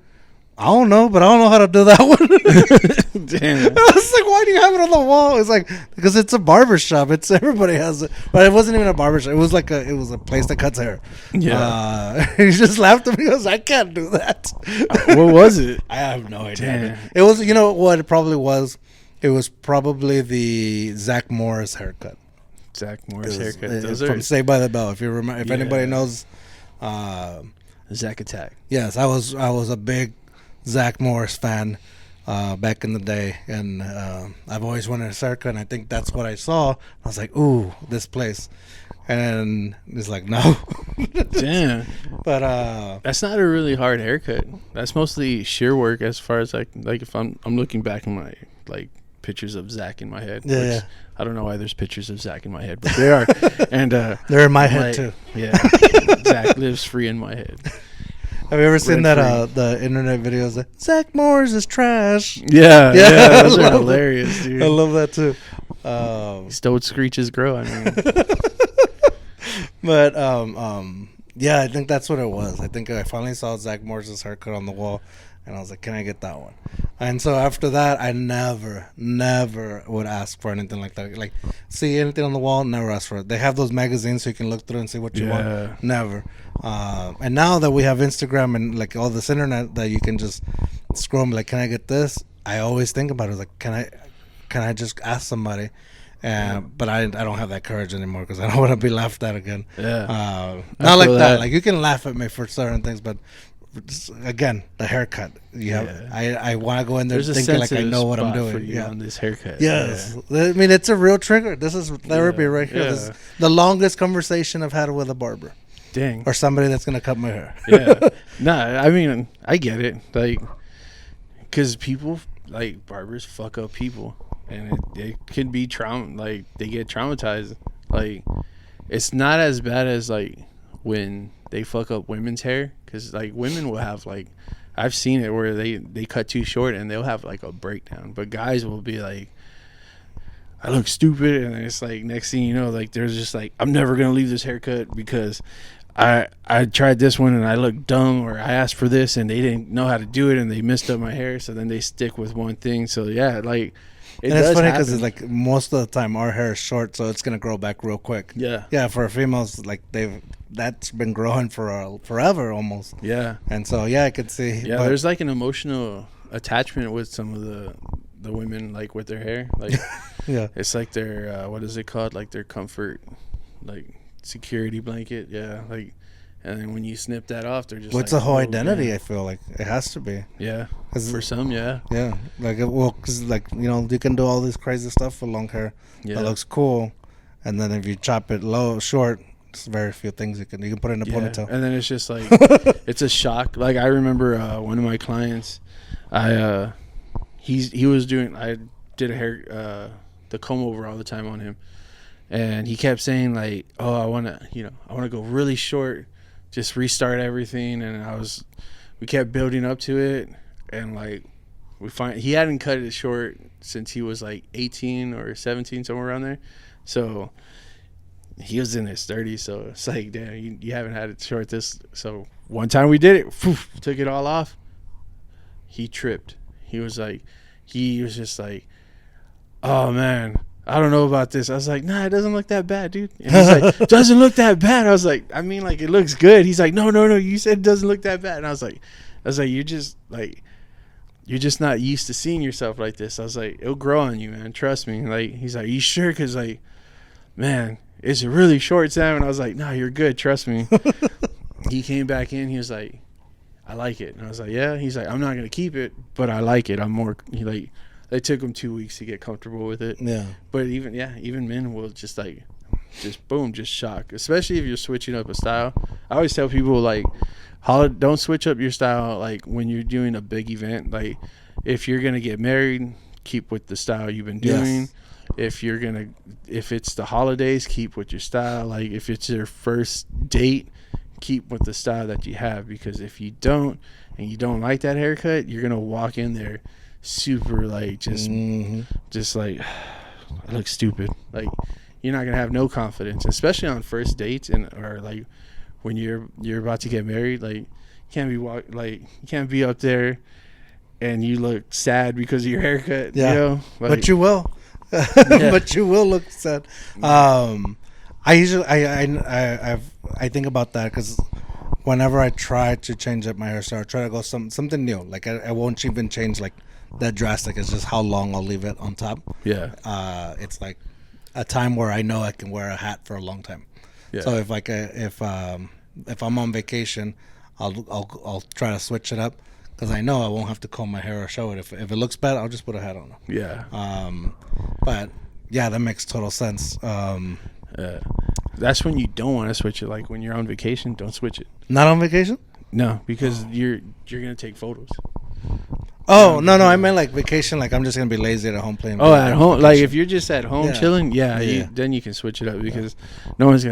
I don't know, but I don't know how to do that one. Damn. I was like, why do you have it on the wall? It's like, because it's a barbershop. It's everybody has it. But it wasn't even a barbershop. It was like it was a place that cuts hair. Yeah. He just laughed at me. He goes, I can't do that. What was it? I have no idea. Damn. It was, you know what it probably was? It was probably the Zach Morris haircut. Zach Morris haircut. It's Those from are Saved by the Bell. If you remember, if Yeah. anybody knows, Zach Attack. yes, I was a big Zach Morris fan back in the day, and I've always wanted a haircut, and I think that's what I saw. I was like, ooh, this place, and it's like, no. Damn. But That's not a really hard haircut. That's mostly shear work as far as like if I'm looking back in my like pictures of Zach in my head. Yeah, which yeah. I don't know why there's pictures of Zach in my head, but they are. And they're in my head like, too. Yeah. Zach lives free in my head. Have you ever seen Rent that the internet videos that Zach Morris is trash? Yeah, Yeah, yeah, those I are love hilarious, dude. I love that too. Stowed screeches grow. I mean, But yeah, I think that's what it was. I think I finally saw Zach Morris's haircut on the wall, and I was like, can I get that one? And so after that, I never would ask for anything like that. Like, see anything on the wall, never ask for it. They have those magazines so you can look through and see what you Yeah. want. Never. And now that we have Instagram and like all this internet that you can just scroll and be like, can I get this? I always think about it. Like, can I just ask somebody? But I don't have that courage anymore because I don't want to be laughed at again. yeah. Not like feel that. that. Like, you can laugh at me for certain things, but just, again, the haircut. Yeah. I want to go in there There's a thinking like I sensitive know what I'm spot for doing. you Yeah. on this haircut. Yes. I mean, it's a real trigger. This is therapy Yeah. right here. This Yeah. is the longest conversation I've had with a barber Dang. or somebody that's going to cut my hair. Yeah. Nah, I mean, I get it. Like, because people, like, barbers fuck up people. And it can be like, they get traumatized. Like, it's not as bad as, like, when they fuck up women's hair. Because, like, women will have, like, I've seen it where they cut too short and they'll have, like, a breakdown. But guys will be like, I look stupid. And then it's like, next thing you know, like, there's just like, I'm never going to leave this haircut because I tried this one and I looked dumb, or I asked for this and they didn't know how to do it and they messed up my hair. So then they stick with one thing. So, yeah, like, And it's funny because happen. it's like most of the time our hair is short, so it's going to grow back real quick. Yeah. Yeah, for females, like that's been growing for forever almost. Yeah. And so, yeah, I could see. Yeah, but- there's like an emotional attachment with some of the women, like with their hair. Like, yeah. it's like their, what is it called? Like their comfort, like security blanket. Yeah. Like, and then when you snip that off, they're just What's like, a whole oh, identity? man. I feel like it has to be. Yeah. 'Cause For some, yeah. Yeah, like because like you can do all this crazy stuff with long hair. Yeah. That looks cool, and then if you chop it short, there's very few things you can put in a ponytail. And then it's just like, it's a shock. Like, I remember one of my clients, he was doing, I did a hair, the comb over all the time on him. And he kept saying like, oh, I want to go really short, just restart everything. And we kept building up to it. And like, he hadn't cut it short since he was like 18 or 17, somewhere around there. So he was in his 30s. So it's like, damn, you haven't had it short this. So one time we did it, took it all off. He tripped. He was just like, oh man, I don't know about this. I was like, nah, it doesn't look that bad, dude. And he's like, doesn't look that bad. I was like, I mean, like, it looks good. He's like, no, you said it doesn't look that bad. And I was like, you're just not used to seeing yourself like this. I was like, it'll grow on you, man. Trust me. Like, he's like, you sure? Because, like, man, it's really short, Sam. And I was like, no, you're good. Trust me. He came back in. He was like, I like it. And I was like, yeah. He's like, I'm not going to keep it, but I like it. They took him 2 weeks to get comfortable with it. Yeah. But even men will just boom, just shock. Especially if you're switching up a style. I always tell people, like, don't switch up your style like when you're doing a big event. Like if you're gonna get married, keep with the style you've been doing. Yes. If it's the holidays, keep with your style. Like if it's your first date, keep with the style that you have, because if you don't and you don't like that haircut, you're gonna walk in there super like just like I look stupid. Like you're not gonna have no confidence, especially on first dates or like when you're about to get married. Like you can't be up there and you look sad because of your haircut. Yeah, you know? Like, but you will. But you will look sad. I usually I think about that because whenever I try to change up my hairstyle, I try to go something new. Like I won't even change like that drastic. It's just how long I'll leave it on top. Yeah. It's like a time where I know I can wear a hat for a long time. Yeah. So if I'm on vacation, I'll try to switch it up because I know I won't have to comb my hair or show it. If it looks bad, I'll just put a hat on. Yeah. But yeah, that makes total sense. That's when you don't want to switch it. Like when you're on vacation, don't switch it. Not on vacation? No, because you're gonna take photos. Oh no, I meant like vacation. Like I'm just gonna be lazy at home playing. Oh, at home. Vacation. Like if you're just at home Yeah. chilling, then you can switch it up because no one's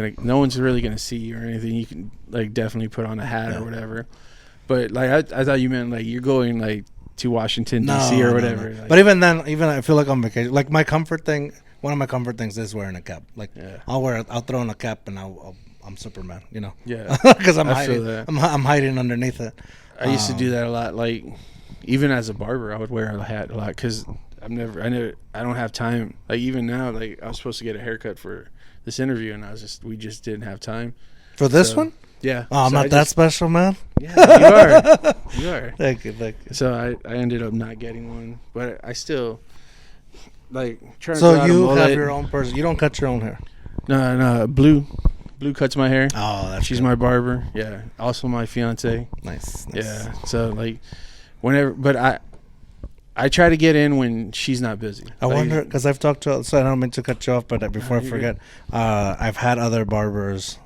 really gonna see you or anything. You can like definitely put on a hat or whatever. But like I thought you meant like you're going like to Washington D.C. or whatever. No. Like, but even then, I feel like on vacation. Like my comfort thing. One of my comfort things is wearing a cap. Like I'll throw on a cap and I'm Superman. You know. Yeah. Because I'm I hiding. feel that. I'm hiding underneath it. I used to do that a lot. Like even as a barber, I would wear a hat a lot because I don't have time. Like even now, like I was supposed to get a haircut for this interview and we just didn't have time. For this one? Yeah. Oh, I'm not that special, man. Yeah, you are. Thank you. So I ended up not getting one, but I still like trying to. So you have your own person. You don't cut your own hair. No. Blue cuts my hair. Oh, she's my barber. Yeah. Also my fiance. Nice. Yeah. So like whenever, but I try to get in when she's not busy. I wonder because I've talked to. So I don't mean to cut you off, but before I forget, I've had other barbers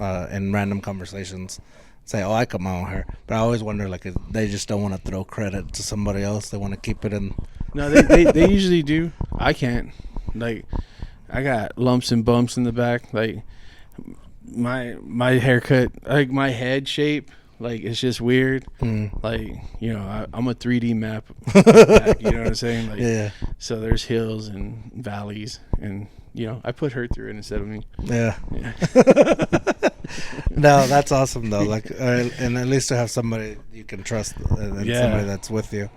in random conversations say, "Oh, I cut my own hair," but I always wonder like if they just don't want to throw credit to somebody else. They want to keep it in. No, they usually do. I can't. Like I got lumps and bumps in the back. Like my haircut, like my head shape. Like it's just weird. Like I'm a 3D map. Back, you know what I'm saying? Like, yeah. So there's hills and valleys, and I put her through it instead of me. Yeah. No, that's awesome though. Like, and at least to have somebody you can trust and somebody that's with you.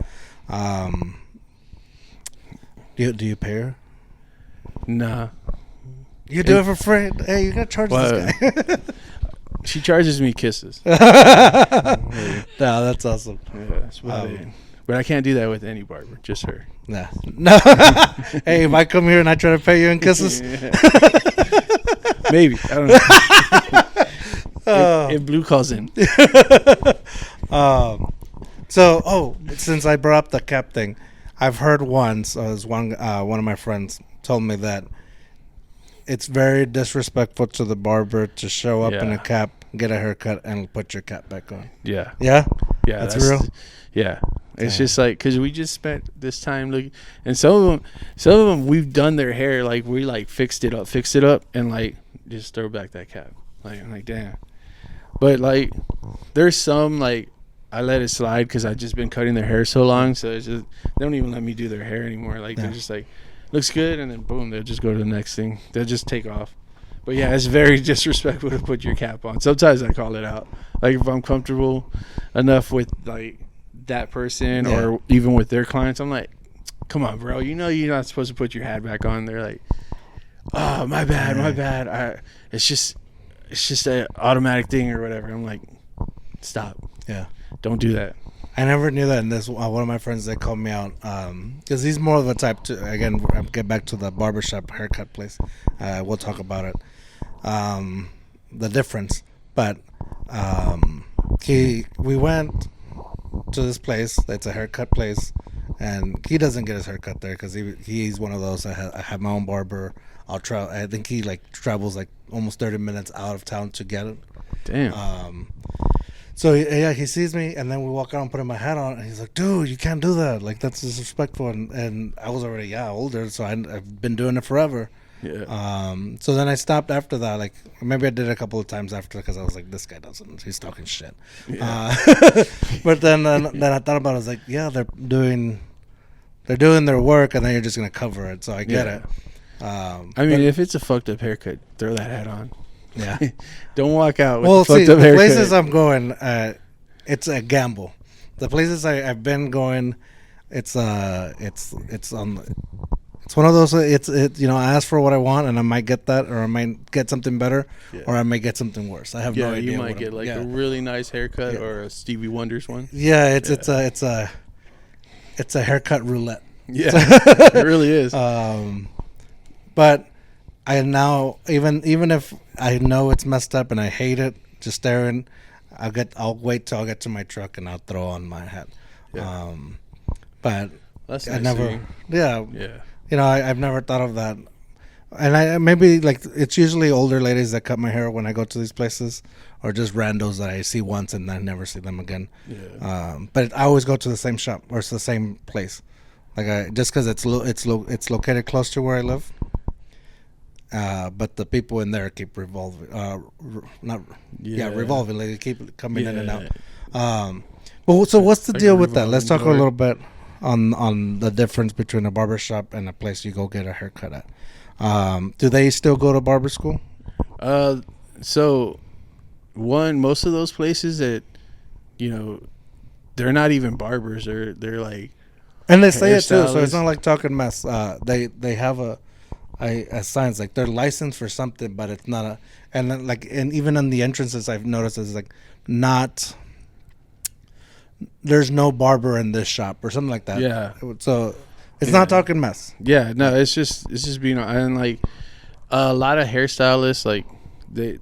Do you pay her? Nah. You do it for free? Hey, you gotta charge this guy. She charges me kisses. No, that's awesome. Yeah, that's about it. But I can't do that with any barber, just her. Nah. No. Hey, if I come here and I try to pay you in kisses? Maybe. I don't know. If Blue calls in. Since I brought up the cap thing, I've heard once, one of my friends told me that it's very disrespectful to the barber to show up in a cap, get a haircut, and put your cap back on. Yeah. Yeah? Yeah. That's real? Yeah. It's just like, because we just spent this time looking, and some of them, we've done their hair, like, we, like, fixed it up, and, like, just throw back that cap. Like, I'm like, damn. But, like, there's some, like, I let it slide because I've just been cutting their hair so long, so it's just, they don't even let me do their hair anymore. Like, they're just like, looks good, and then boom, they'll just go to the next thing. They'll just take off. But yeah, it's very disrespectful to put your cap on. Sometimes I call it out. Like if I'm comfortable enough with like that person or even with their clients, I'm like, come on, bro, you're not supposed to put your hat back on. They're like, oh, my bad. It's just an automatic thing or whatever. I'm like, stop. Yeah. Don't do that. I never knew that. And this one of my friends, they called me out because he's more of a type to, again, get back to the barbershop haircut place. We'll talk about it, the difference. But we went to this place. It's a haircut place, and he doesn't get his haircut there because he's one of those. I have my own barber. I think he like travels like almost 30 minutes out of town to get it. Damn. So yeah, he sees me, and then we walk out and put my hat on, and he's like, "Dude, you can't do that. Like that's disrespectful." And I was already older, so I've been doing it forever. Yeah. So then I stopped after that. Like maybe I did it a couple of times after because I was like, "This guy doesn't. He's talking shit." Yeah. But then I thought about it. I was like, "Yeah, they're doing their work, and then you're just gonna cover it." So I get it. I mean, if it's a fucked up haircut, throw that hat on. Yeah. Don't walk out with a fucked up the haircut. places I'm going, it's a gamble. The places I've been going, it's on. It's one of those. I ask for what I want, and I might get that, or I might get something better, or I may get something worse. I have no idea. You might get a really nice haircut or a Stevie Wonder's one. Yeah, it's a haircut roulette. Yeah, it really is. But I now even if I know it's messed up and I hate it, just staring, I'll wait till I get to my truck and I'll throw on my hat. Yeah. But that's I nice never. Yeah. Yeah. I've never thought of that. And I maybe like it's usually older ladies that cut my hair when I go to these places, or just randos that I see once and I never see them again. Yeah. But I always go to the same shop or it's the same place, like just because it's located close to where I live. But the people in there keep revolving. Revolving. Like they keep coming in and out. But so what's the deal with that? Let's talk a little bit on the difference between a barbershop and a place you go get a haircut at. Do they still go to barber school? So most of those places that they're not even barbers. They're like, and they say it too. So it's not like talking mess. They have a signs like they're licensed for something, but it's not and even in the entrances I've noticed it's like not. There's no barber in this shop or something like that. Yeah. So it's not talking mess. Yeah, no, it's just being, and like a lot of hairstylists, like they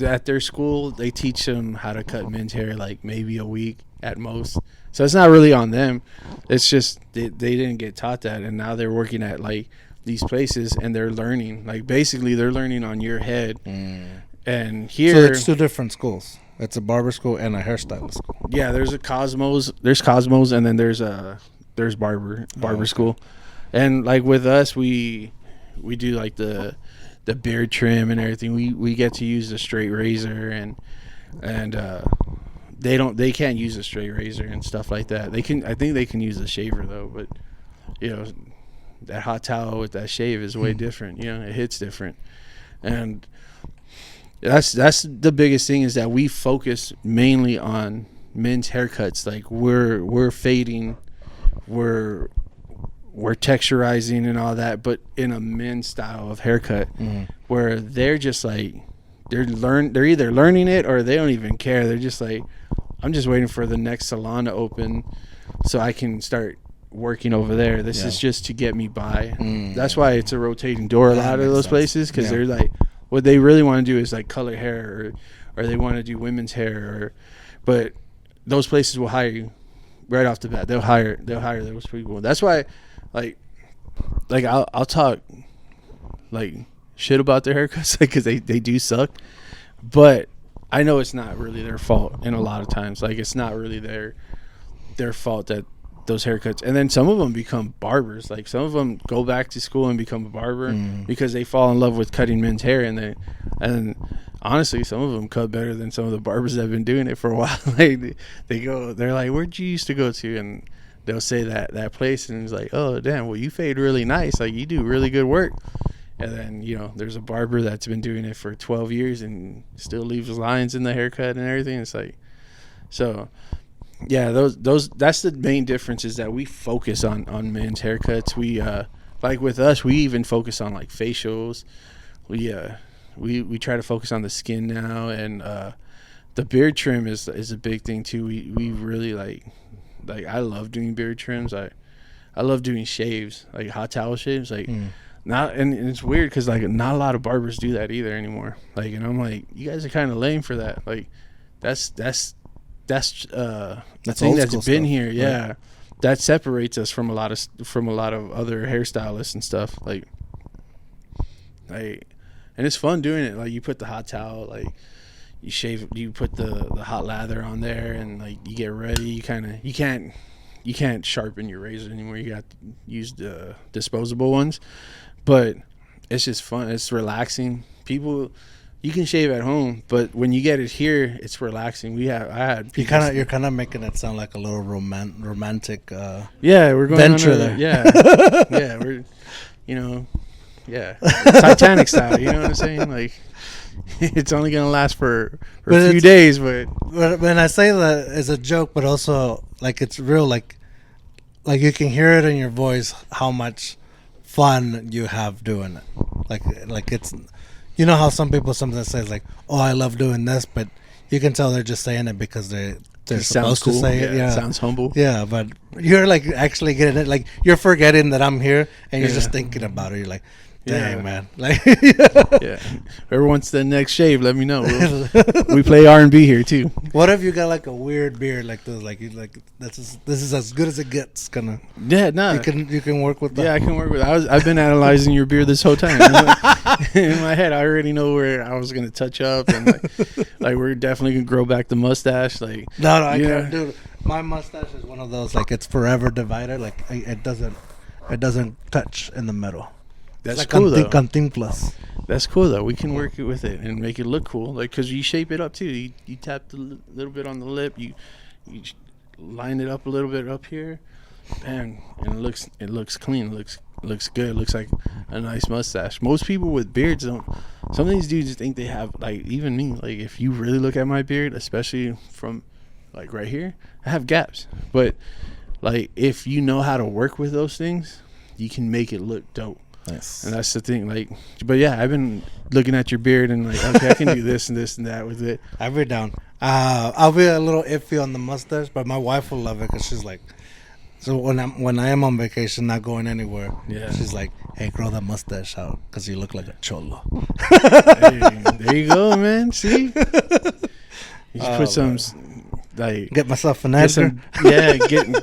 at their school they teach them how to cut men's hair like maybe a week at most. So it's not really on them. It's just they didn't get taught that, and now they're working at like these places and they're learning. Like basically they're learning on your head. And here, so it's two different schools. It's a barber school and a hairstylist school. Yeah, there's Cosmos, and then there's barber school. And like with us, we do like the beard trim and everything. We get to use the straight razor, and they can't use a straight razor and stuff like that. I think they can use a shaver though, but that hot towel with that shave is way different. It hits different. And that's the biggest thing, is that we focus mainly on men's haircuts. Like we're fading, we're texturizing and all that, but in a men's style of haircut, where they're just like they're either learning it or they don't even care. They're just like, I'm just waiting for the next salon to open so I can start working over there. This is just to get me by. That's why it's a rotating door a lot of those places, because they're like, what they really want to do is like color hair, or they want to do women's hair, but those places will hire you right off the bat. They'll hire those people. That's why, like I'll talk like shit about their haircuts because they do suck, but I know it's not really their fault. And a lot of times, like it's not really their fault that those haircuts. And then some of them become barbers. Like some of them go back to school and become a barber because they fall in love with cutting men's hair, and honestly, some of them cut better than some of the barbers that have been doing it for a while. Like they're like, where'd you used to go to? And they'll say that place, and it's like, oh damn, well you fade really nice, like you do really good work. And then there's a barber that's been doing it for 12 years and still leaves lines in the haircut and everything. It's like, so yeah, those that's the main difference, is that we focus on men's haircuts. We like with us, we even focus on like facials. We try to focus on the skin now, and the beard trim is a big thing too. We really like I love doing beard trims. I love doing shaves, like hot towel shaves, like not, and it's weird because like not a lot of barbers do that either anymore. Like, and I'm like, you guys are kind of lame for that. Like that's the thing that's been stuff. Here, yeah. Right. That separates us from a lot of other hairstylists and stuff. Like, and it's fun doing it. Like you put the hot towel, like you shave, you put the hot lather on there, and like you get ready. You can't sharpen your razor anymore. You got to use the disposable ones, but it's just fun. It's relaxing. People, you can shave at home, but when you get it here, it's relaxing. I had people, You're kind of making it sound like a little romantic. yeah, we're going venture on there. Yeah, yeah, we're, you know, yeah, Titanic style. You know what I'm saying? Like, it's only gonna last for a few days, but when I say that as a joke, but also like it's real, like you can hear it in your voice how much fun you have doing it. Like it's, you know how some people sometimes say like, "Oh, I love doing this," but you can tell they're just saying it because they're supposed to say it. Yeah, it sounds humble. Yeah, but you're like actually getting it. Like you're forgetting that I'm here, and you're just thinking about it. You're like, dang, man. Like, yeah. Whoever wants the next shave, let me know. We play R&B here too. What if you got like a weird beard like this? Like you like this is as good as it gets. Kind of. Yeah, no. You can work with that. Yeah, I can work with. I've been analyzing your beard this whole time. In my head, I already know where I was gonna touch up, and like we're definitely gonna grow back the mustache. Like no, I can't, dude. My mustache is one of those like it's forever divided. Like it doesn't touch in the middle. That's like cool though. Cantinflas. That's cool though. We can work it with it and make it look cool. Like, cause you shape it up too. You tap a little bit on the lip. You line it up a little bit up here, and it looks clean. Looks good. It looks like a nice mustache. Most people with beards don't. Some of these dudes think they have, like, even me. Like, if you really look at my beard, especially from like right here, I have gaps. But like, if you know how to work with those things, you can make it look dope. Nice. And that's the thing, like, but yeah, I've been looking at your beard and like, okay, I can do this and this and that with it. I'll be down. I'll be a little iffy on the mustache, but my wife will love it because she's like, so when I am on vacation, not going anywhere, she's like, hey, grow that mustache out because you look like a cholo. Hey, there you go, man. See, you should put some. Like, get myself an Edgar.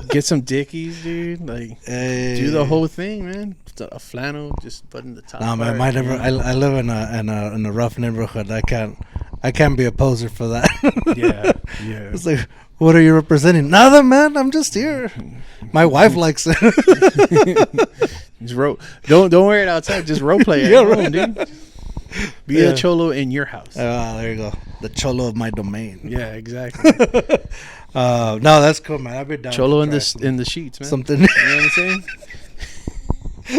Get some Dickies, dude. Like, do the whole thing, man. A flannel, just button the top. No, man, my neighborhood. I live in a rough neighborhood. I can't be a poser for that. yeah. It's like, what are you representing? Nothing, man. I'm just here. My wife likes it. Just don't wear it outside. Just role play it. Home, dude. Be a cholo in your house. There you go. The cholo of my domain. Yeah, exactly. No, that's cool, man. I've been down. Cholo in the sheets, man. Something new. You know what I'm saying?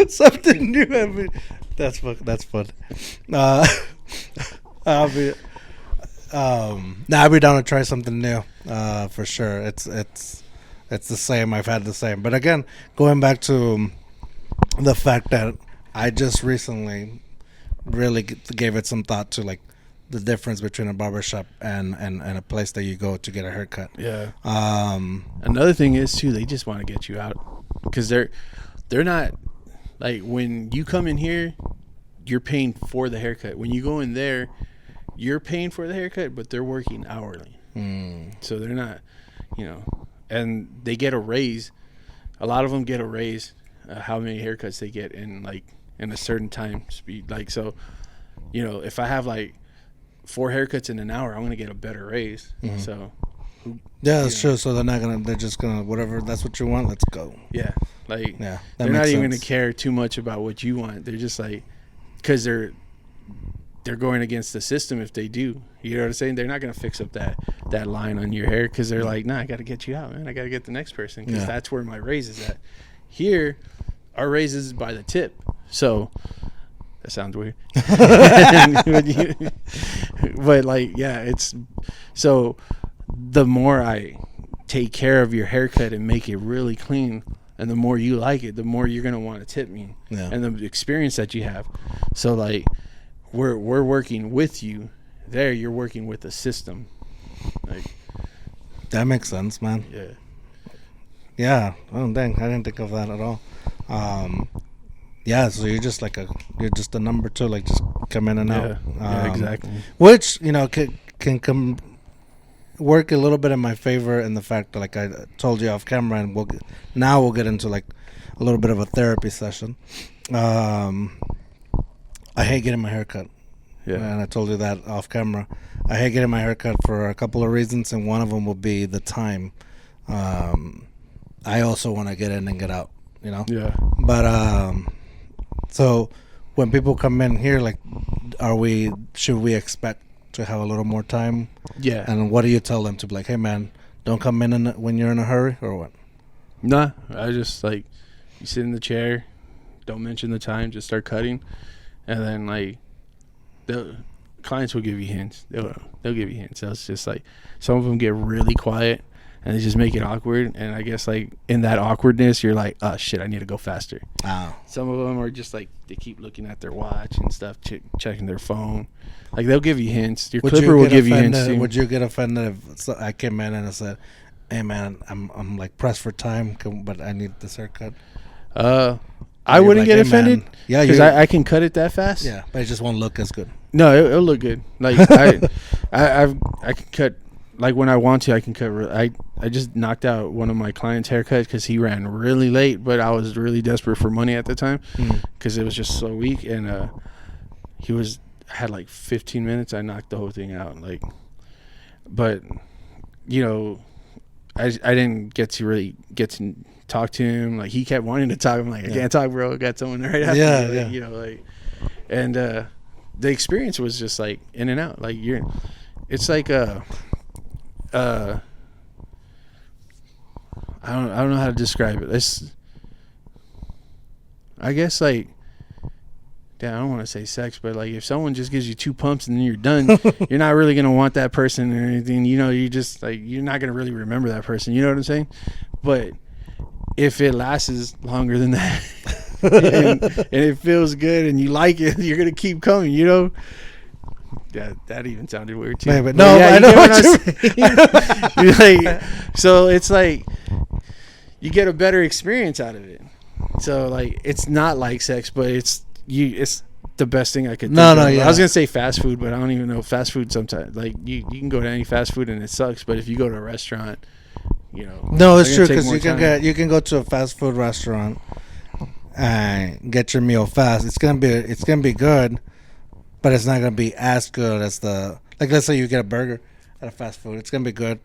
Something new. I mean, that's fun. I'll be. I'll be down to try something new. For sure. It's the same. I've had the same. But again, going back to the fact that I just recently really gave it some thought to like the difference between a barbershop and a place that you go to get a haircut. Yeah. Another thing is too, they just want to get you out because they're not like, when you come in here, you're paying for the haircut. When you go in there, you're paying for the haircut, but they're working hourly. So they're not, and they get a raise. A lot of them get a raise. How many haircuts they get in a certain time speed. Like, so, if I have like 4 haircuts in an hour, I'm going to get a better raise. So, that's true. So they're just going to, whatever, that's what you want, let's go. Yeah. Like, they're not even going to care too much about what you want. They're just like, because they're going against the system if they do. You know what I'm saying? They're not going to fix up that line on your hair because they're like, nah, I got to get you out, man. I got to get the next person because that's where my raise is at. Here, our raise is by the tip. So that sounds weird. But like, it's so the more I take care of your haircut and make it really clean, and the more you like it, the more you're gonna want to tip me, and the experience that you have. So like, we're working with you. There, you're working with the system. Like, that makes sense, man. Yeah. Oh dang, I didn't think of that at all. So you're just a number 2, like just come in and out. Exactly. Which can come work a little bit in my favor in the fact that, like I told you off camera, and we'll get into like a little bit of a therapy session. I hate getting my hair cut. Yeah. And I told you that off camera. I hate getting my hair cut for a couple of reasons, and one of them will be the time. I also want to get in and get out, you know? Yeah. But, so when people come in here, like, should we expect to have a little more time? Yeah. And what do you tell them to be like, hey, man, don't come in when you're in a hurry, or what? Nah, I just, like, you sit in the chair, don't mention the time, just start cutting, and then, like, the clients will give you hints. They'll give you hints. So it's just, like, some of them get really quiet, and they just make it awkward, and I guess, like, in that awkwardness, you're like, oh, shit, I need to go faster. Oh. Some of them are just, like, they keep looking at their watch and stuff, checking their phone. Like, they'll give you hints. Your clipper will give you hints, too. Would you get offended if I came in and I said, hey, man, I'm like pressed for time, but I need this haircut? I wouldn't get offended. Man. Yeah, because I can cut it that fast. Yeah, but it just won't look as good. No, it'll look good. Like I can cut, like, when I want to. I can cut. I just knocked out one of my clients' haircuts because he ran really late, but I was really desperate for money at the time because it was just so weak, and I had like 15 minutes. I knocked the whole thing out. Like, but you know, I didn't get to talk to him. Like, he kept wanting to talk. I'm like, I can't talk, bro. I got someone right after me. Like, you know, like, and the experience was just like in and out. Like, it's like I don't know how to describe it. I guess, like, damn, I don't want to say sex, but like, if someone just gives you 2 pumps and then you're done, you're not really gonna want that person or anything. You know, you just, like, you're not gonna really remember that person. You know what I'm saying? But if it lasts longer than that and it feels good and you like it, you're gonna keep coming. You know. Yeah, that even sounded weird too. Maybe. No, yeah, I know what you mean. Like, so it's like you get a better experience out of it. So, like, it's not like sex, but it's the best thing I could think of. Yeah. I was gonna say fast food, but I don't even know fast food. Sometimes, like, you can go to any fast food and it sucks, but if you go to a restaurant, you know. No, it's true, because you can go to a fast food restaurant and get your meal fast. It's gonna be good, but it's not gonna be as good as let's say you get a burger at a fast food. It's gonna be good,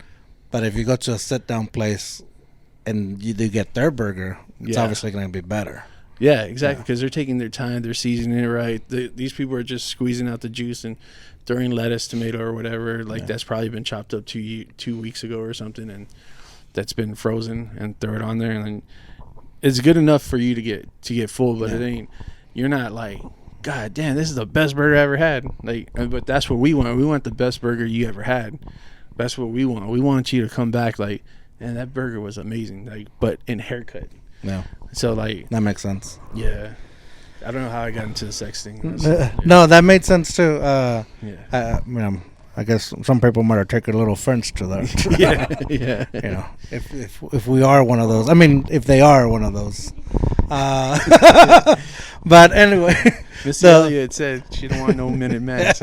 but if you go to a sit down place and you get their burger, it's obviously gonna be better. Yeah, exactly, because they're taking their time, they're seasoning it right. These people are just squeezing out the juice and throwing lettuce, tomato, or whatever. Like, that's probably been chopped up 2 weeks ago or something, and that's been frozen, and throw it on there, and then it's good enough for you to get full, but it ain't. You're not like, God damn, this is the best burger I ever had. Like, but that's what we want. We want the best burger you ever had. That's what we want. We want you to come back like, man, that burger was amazing. Like, but in haircut. Yeah. So, like, that makes sense. Yeah. I don't know how I got into the sex thing. No, that made sense too. I guess some people might have taken a little offense to that. Yeah. You know, if we are one of those, I mean, if they are one of those. But anyway, Miss Elliott said she don't want no Minute Man.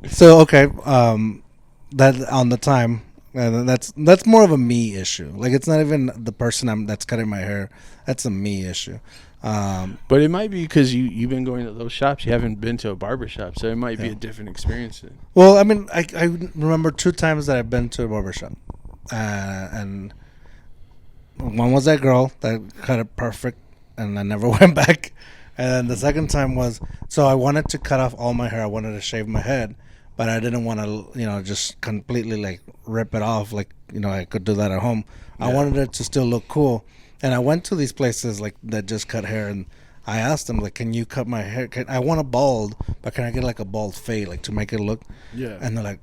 So okay, that on the time, that's more of a me issue. Like, it's not even the person that's cutting my hair. That's a me issue. But it might be because you've been going to those shops. You haven't been to a barbershop, so it might be a different experience. Well, I mean, I remember 2 times that I've been to a barbershop, and one was that girl that cut it perfect, and I never went back. And the second time was, so I wanted to cut off all my hair. I wanted to shave my head, but I didn't want to, just completely, like, rip it off. Like, I could do that at home. Yeah. I wanted it to still look cool. And I went to these places, like, that just cut hair, and I asked them, like, can you cut my hair? I want a bald, but can I get, like, a bald fade, like, to make it look? Yeah. And they're like,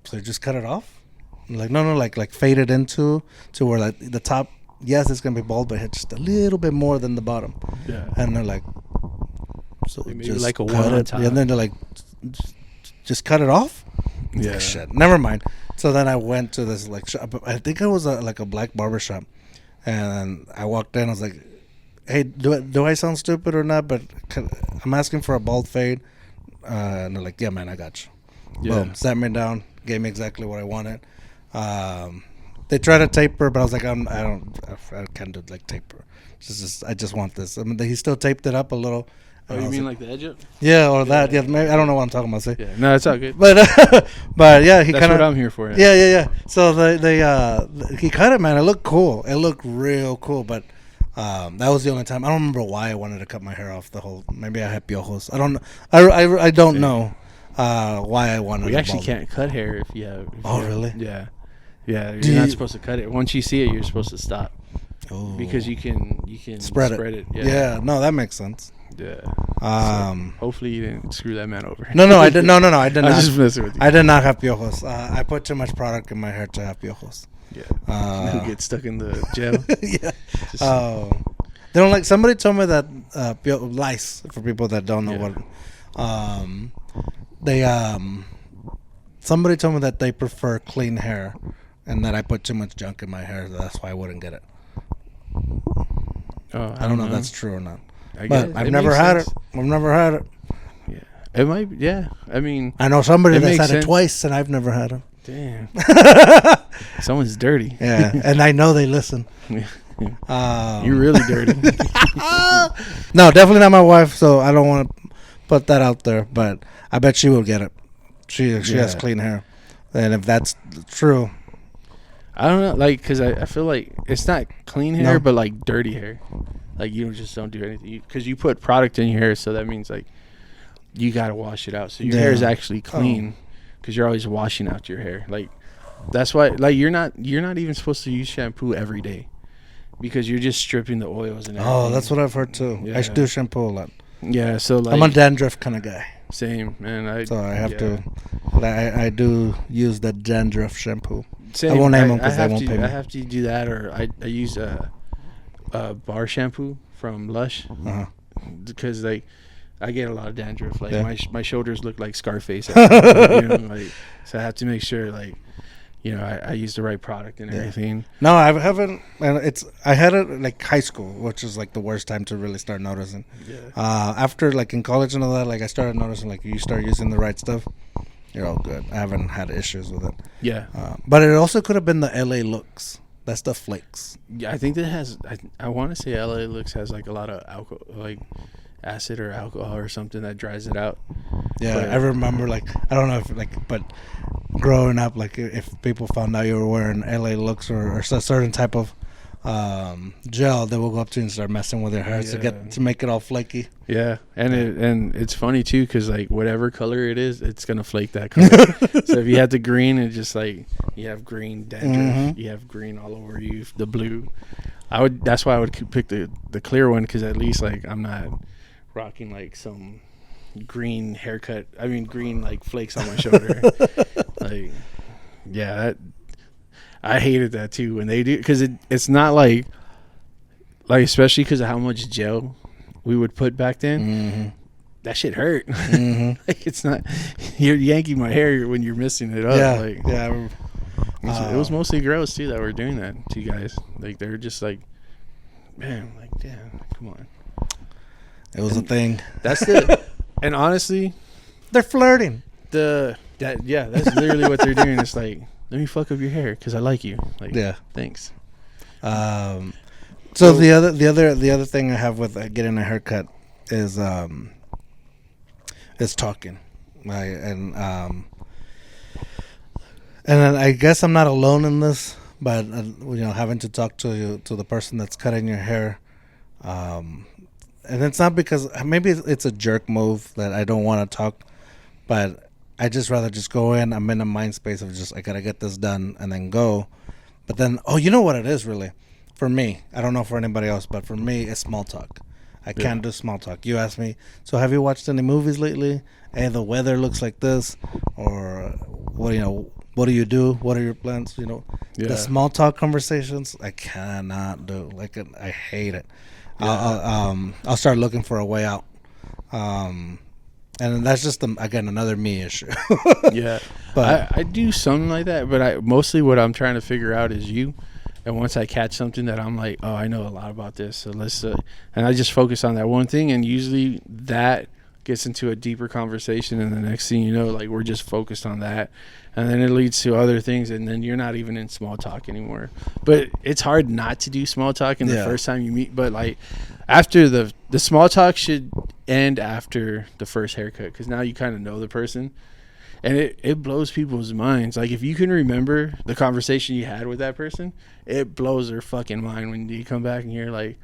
so just cut it off? I'm like, no, like fade it into to where, like, the top, yes, it's going to be bald, but hit just a little bit more than the bottom. Yeah. And they're like, so just like a one on top. And then they're like, just cut it off? Yeah. Like, shit, never mind. So then I went to this, like, shop. I think it was like a black barbershop. And I walked in. I was like, "Hey, do I sound stupid or not? But I'm asking for a bald fade." And they're like, "Yeah, man, I got you." Yeah. Boom, sat me down, gave me exactly what I wanted. They tried to taper, but I was like, I can't do like taper. I just want this. I mean, he still taped it up a little, Oh, you mean like the edge up? Yeah, or that. Yeah, maybe I don't know what I'm talking about. See. Yeah, no, it's all good. But but yeah, he That's kind of. what I'm here for. Yeah. So he cut it, man. It looked cool. It looked real cool. But that was the only time. I don't remember why I wanted to cut my hair off. Maybe I had piojos. I don't know. I don't know why I wanted. We to actually bald. can't cut hair if you have. Really? Yeah. Yeah, you're not supposed to cut it. Once you see it, you're supposed to stop. Oh. Because you can spread it. Yeah. No, that makes sense. Yeah. So hopefully you didn't screw that man over. No, I did. No, I did not. I was just messing with you. I did not have piojos. I put too much product in my hair to have piojos. Yeah. He'll get stuck in the gel. Yeah. They don't like. Somebody told me that lice, for people that don't know what. Somebody told me that they prefer clean hair, and that I put too much junk in my hair. That's why I wouldn't get it. Oh, I don't know if that's true or not. But I've never had it. I've never had it. Yeah, it might. Yeah, I mean, I know somebody that's had sense. it twice, and I've never had it. Damn. Someone's dirty. Yeah, and I know they listen. You're really dirty. No, definitely not my wife. So I don't want to put that out there. But I bet she will get it. She has clean hair, and if that's true, I don't know. Like, cause I feel like it's not clean hair, but like dirty hair. Like you just don't do anything because you put product in your hair, so that means like you gotta wash it out. So your hair is actually clean because you're always washing out your hair. Like that's why like you're not even supposed to use shampoo every day because you're just stripping the oils and everything. Oh, that's what I've heard too. Yeah. I do shampoo a lot. Yeah, so like I'm a dandruff kind of guy. Same, man. So I have to. I do use the dandruff shampoo. Same. I won't name them because they won't pay me. I have to do that, or I use a bar shampoo from Lush because like I get a lot of dandruff. Like my shoulders look like Scarface. So I have to make sure like I use the right product and everything. No, I haven't. And I had it like high school, which is like the worst time to really start noticing. Yeah. After like in college and all that, like I started noticing like you start using the right stuff, you're all good. I haven't had issues with it. Yeah. But it also could have been the LA looks. That's the flakes. Yeah, I think that has. I want to say LA looks has like a lot of alcohol, like acid or alcohol or something that dries it out. Yeah, but I remember like I don't know if like, but growing up, like if people found out you were wearing LA looks or a certain type of gel, they will go up to you and start messing with your hair to make it all flaky. Yeah, and it's funny too because like whatever color it is, it's gonna flake that color. So if you have the green, it's just like you have green dandruff, you have green all over you. The blue, that's why I would pick the clear one because at least like I'm not rocking like some green haircut. I mean green like flakes on my shoulder. Like I hated that too when they do because it's not like especially because of how much gel we would put back then. That shit hurt. Like it's not you're yanking my hair when you're missing it up. It was mostly girls too that were doing that to you guys. Like they're just like, man, like damn, come on. It was a thing. That's and honestly, they're flirting. That's literally what they're doing. It's like, let me fuck up your hair because I like you. Like, thanks. So the other thing I have with getting a haircut is talking, and I guess I'm not alone in this, but having to talk to the person that's cutting your hair, and it's not because maybe it's a jerk move that I don't want to talk, but I just rather just go in. I'm in a mind space of just I gotta get this done and then go. But then you know what it is really for me. I don't know for anybody else, but for me it's small talk. I can't do small talk. You ask me, so have you watched any movies lately? Hey, the weather looks like this, or what do you do? What are your plans? The small talk conversations I cannot do. Like I hate it. I'll start looking for a way out. And that's just again another me issue. Yeah, but I do something like that. But mostly what I'm trying to figure out is you. And once I catch something that I'm like, oh, I know a lot about this, so let's and I just focus on that one thing, and usually that gets into a deeper conversation, and the next thing you know, like we're just focused on that, and then it leads to other things, and then you're not even in small talk anymore. But it's hard not to do small talk in the first time you meet, but like after the small talk and after the first haircut, because now you kind of know the person, and it blows people's minds. Like, if you can remember the conversation you had with that person, it blows their fucking mind when you come back and you're like,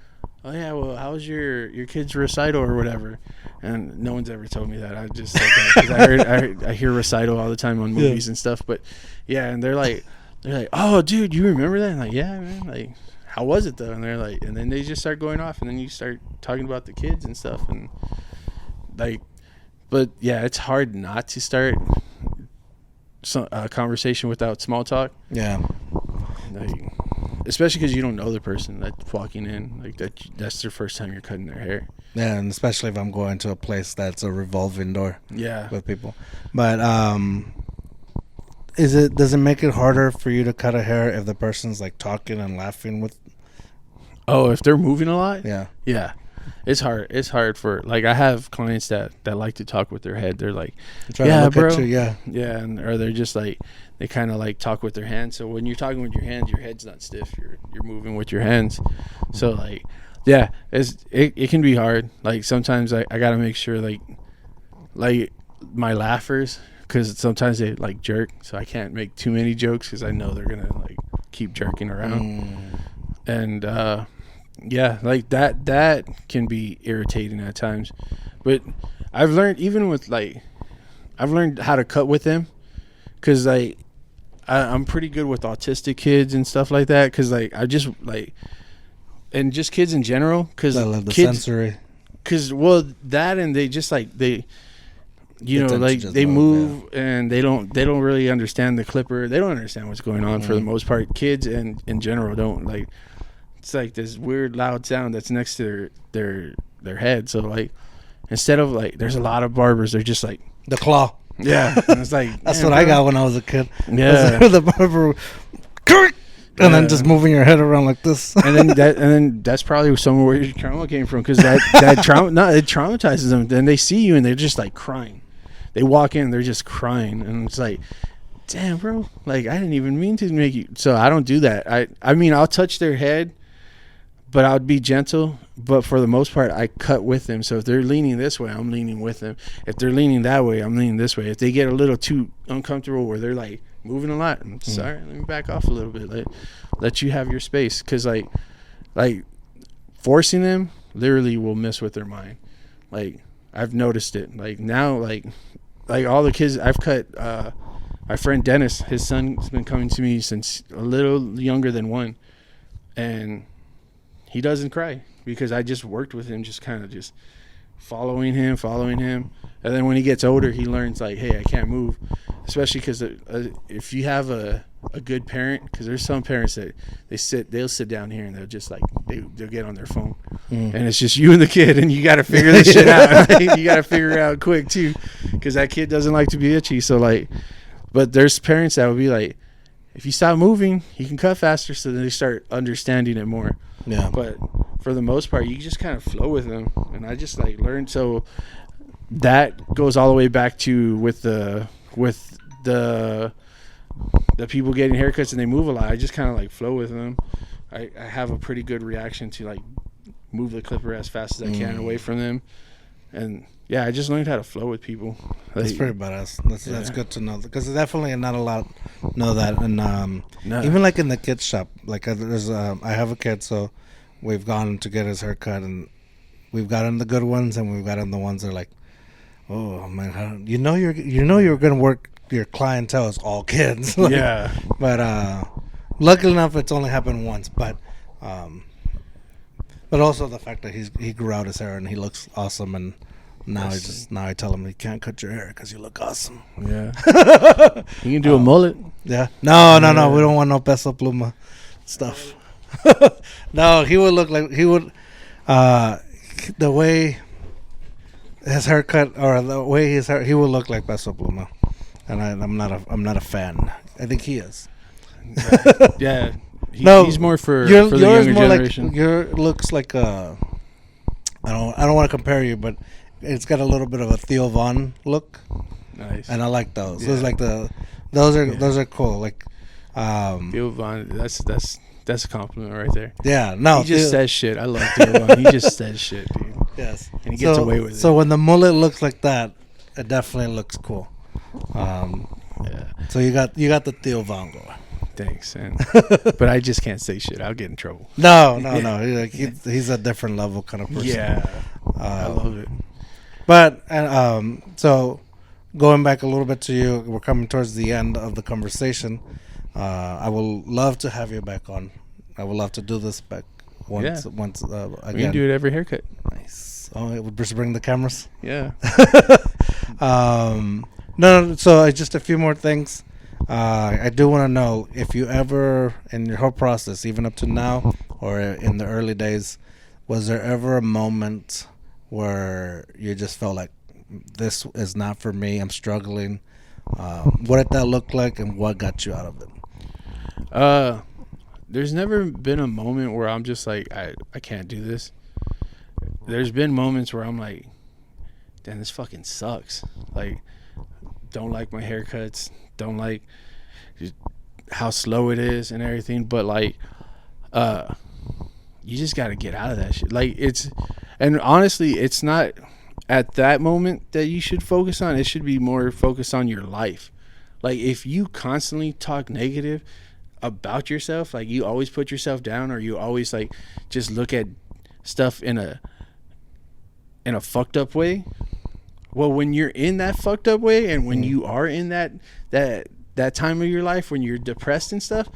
oh yeah, well, how was your kid's recital or whatever? And no one's ever told me that. I just said that because I hear recital all the time on movies and stuff. But yeah, and they're like, oh dude, you remember that? And like, yeah, man. Like, how was it though? And they're like, and then they just start going off, and then you start talking about the kids and stuff, and like, but yeah, it's hard not to start a conversation without small talk. Yeah. Like, especially because you don't know the person that's walking in, like that's their first time you're cutting their hair. Yeah, and especially if I'm going to a place that's a revolving door. Yeah, with people. But does it make it harder for you to cut a hair if the person's like talking and laughing with? Oh, if they're moving a lot? Yeah. It's hard. It's hard for, like, I have clients that like to talk with their head. They're like, yeah, bro. Yeah, and or they're just like, they kind of like talk with their hands. So when you're talking with your hands, your head's not stiff. You're moving with your hands. So like, yeah, it can be hard. Like sometimes I gotta make sure like my laughers, because sometimes they like jerk, so I can't make too many jokes because I know they're gonna like keep jerking around. And yeah, like that can be irritating at times. But I've learned, even with like, I've learned how to cut with them, because like I'm pretty good with autistic kids and stuff like that, because like I just like, and just kids in general, because I love the sensory. Because well, that, and they just like they know, like they move, and they don't really understand the clipper. They don't understand what's going on for the most part. Kids and in general don't like. It's like this weird loud sound that's next to their head. So like, instead of like, there's a lot of barbers, they're just like the claw. Yeah, and it's like that's what I got when I was a kid. Yeah, the barber, and then just moving your head around like this. and then that's probably somewhere where your trauma came from, because that trauma, no, it traumatizes them. Then they see you and they're just like crying. They walk in, they're just crying, and it's like, damn, bro, like I didn't even mean to make you. So I don't do that. I mean, I'll touch their head, but I would be gentle. But for the most part, I cut with them. So if they're leaning this way, I'm leaning with them. If they're leaning that way, I'm leaning this way. If they get a little too uncomfortable where they're like moving a lot, I'm sorry, let me back off a little bit. Let you have your space. Because like forcing them literally will mess with their mind. Like, I've noticed it. Like now, like all the kids I've cut, my friend Dennis, his son's been coming to me since a little younger than 1. And he doesn't cry, because I just worked with him, just kind of just following him. And then when he gets older, he learns like, hey, I can't move. Especially because if you have a good parent, because there's some parents that they'll sit down here and they'll just like, they'll get on their phone. And it's just you and the kid, and you got to figure this shit out. You got to figure it out quick too, because that kid doesn't like to be itchy. So like, but there's parents that would be like, if you stop moving, you can cut faster. So then they start understanding it more. Yeah. But for the most part, you just kind of flow with them. And I just like learned. So that goes all the way back to with the people getting haircuts and they move a lot. I just kind of like flow with them. I have a pretty good reaction to like move the clipper as fast as I can away from them. And yeah, I just learned how to flow with people. That's pretty badass. That's good to know, because definitely not a lot know that. And even like in the kids shop, like there's I have a kid, so we've gone to get his haircut, and we've gotten the good ones, and we've gotten the ones that are like, oh man, you're gonna work. Your clientele is all kids. Like, yeah. But luckily enough, it's only happened once. But also the fact that he grew out his hair and he looks awesome, and now I tell him, you can't cut your hair because you look awesome. Yeah. You can do a mullet. Yeah. No. We don't want no peso pluma stuff. No, he would look like the way his haircut, or the way his hair, he would look like peso pluma. And I'm not a fan. I think he is. Yeah. He's more for the younger generation. Like, your looks like I don't want to compare you, but it's got a little bit of a Theo Von look. Nice. And I like those. Yeah. Those like those are cool. Like Theo Von, that's a compliment right there. Yeah. No. He just says shit. I love Theo Von. He just says shit, dude. Yes. And he gets away with it. So when the mullet looks like that, it definitely looks cool. Yeah. So you got the Theo Von going. Thanks, man. But I just can't say shit. I'll get in trouble. No. He's a different level kind of person. Yeah. I love it. But so going back a little bit to you, we're coming towards the end of the conversation. I will love to have you back on. I would love to do this back once again. We can do it every haircut. Nice. Oh, it would just bring the cameras. Yeah. No. So just a few more things. I do want to know if you ever, in your whole process, even up to now or in the early days, was there ever a moment where you just felt like this is not for me? I'm struggling. What did that look like, and what got you out of it? There's never been a moment where I'm just like, I can't do this. There's been moments where I'm like, damn, this fucking sucks. Like, don't like my haircuts, don't like how slow it is and everything. But like, you just got to get out of that shit. Like, and honestly, it's not at that moment that you should focus on. It should be more focused on your life. Like, if you constantly talk negative about yourself, like you always put yourself down, or you always like just look at stuff in a fucked up way. Well, when you're in that fucked up way, and when you are in that time of your life when you're depressed and stuff,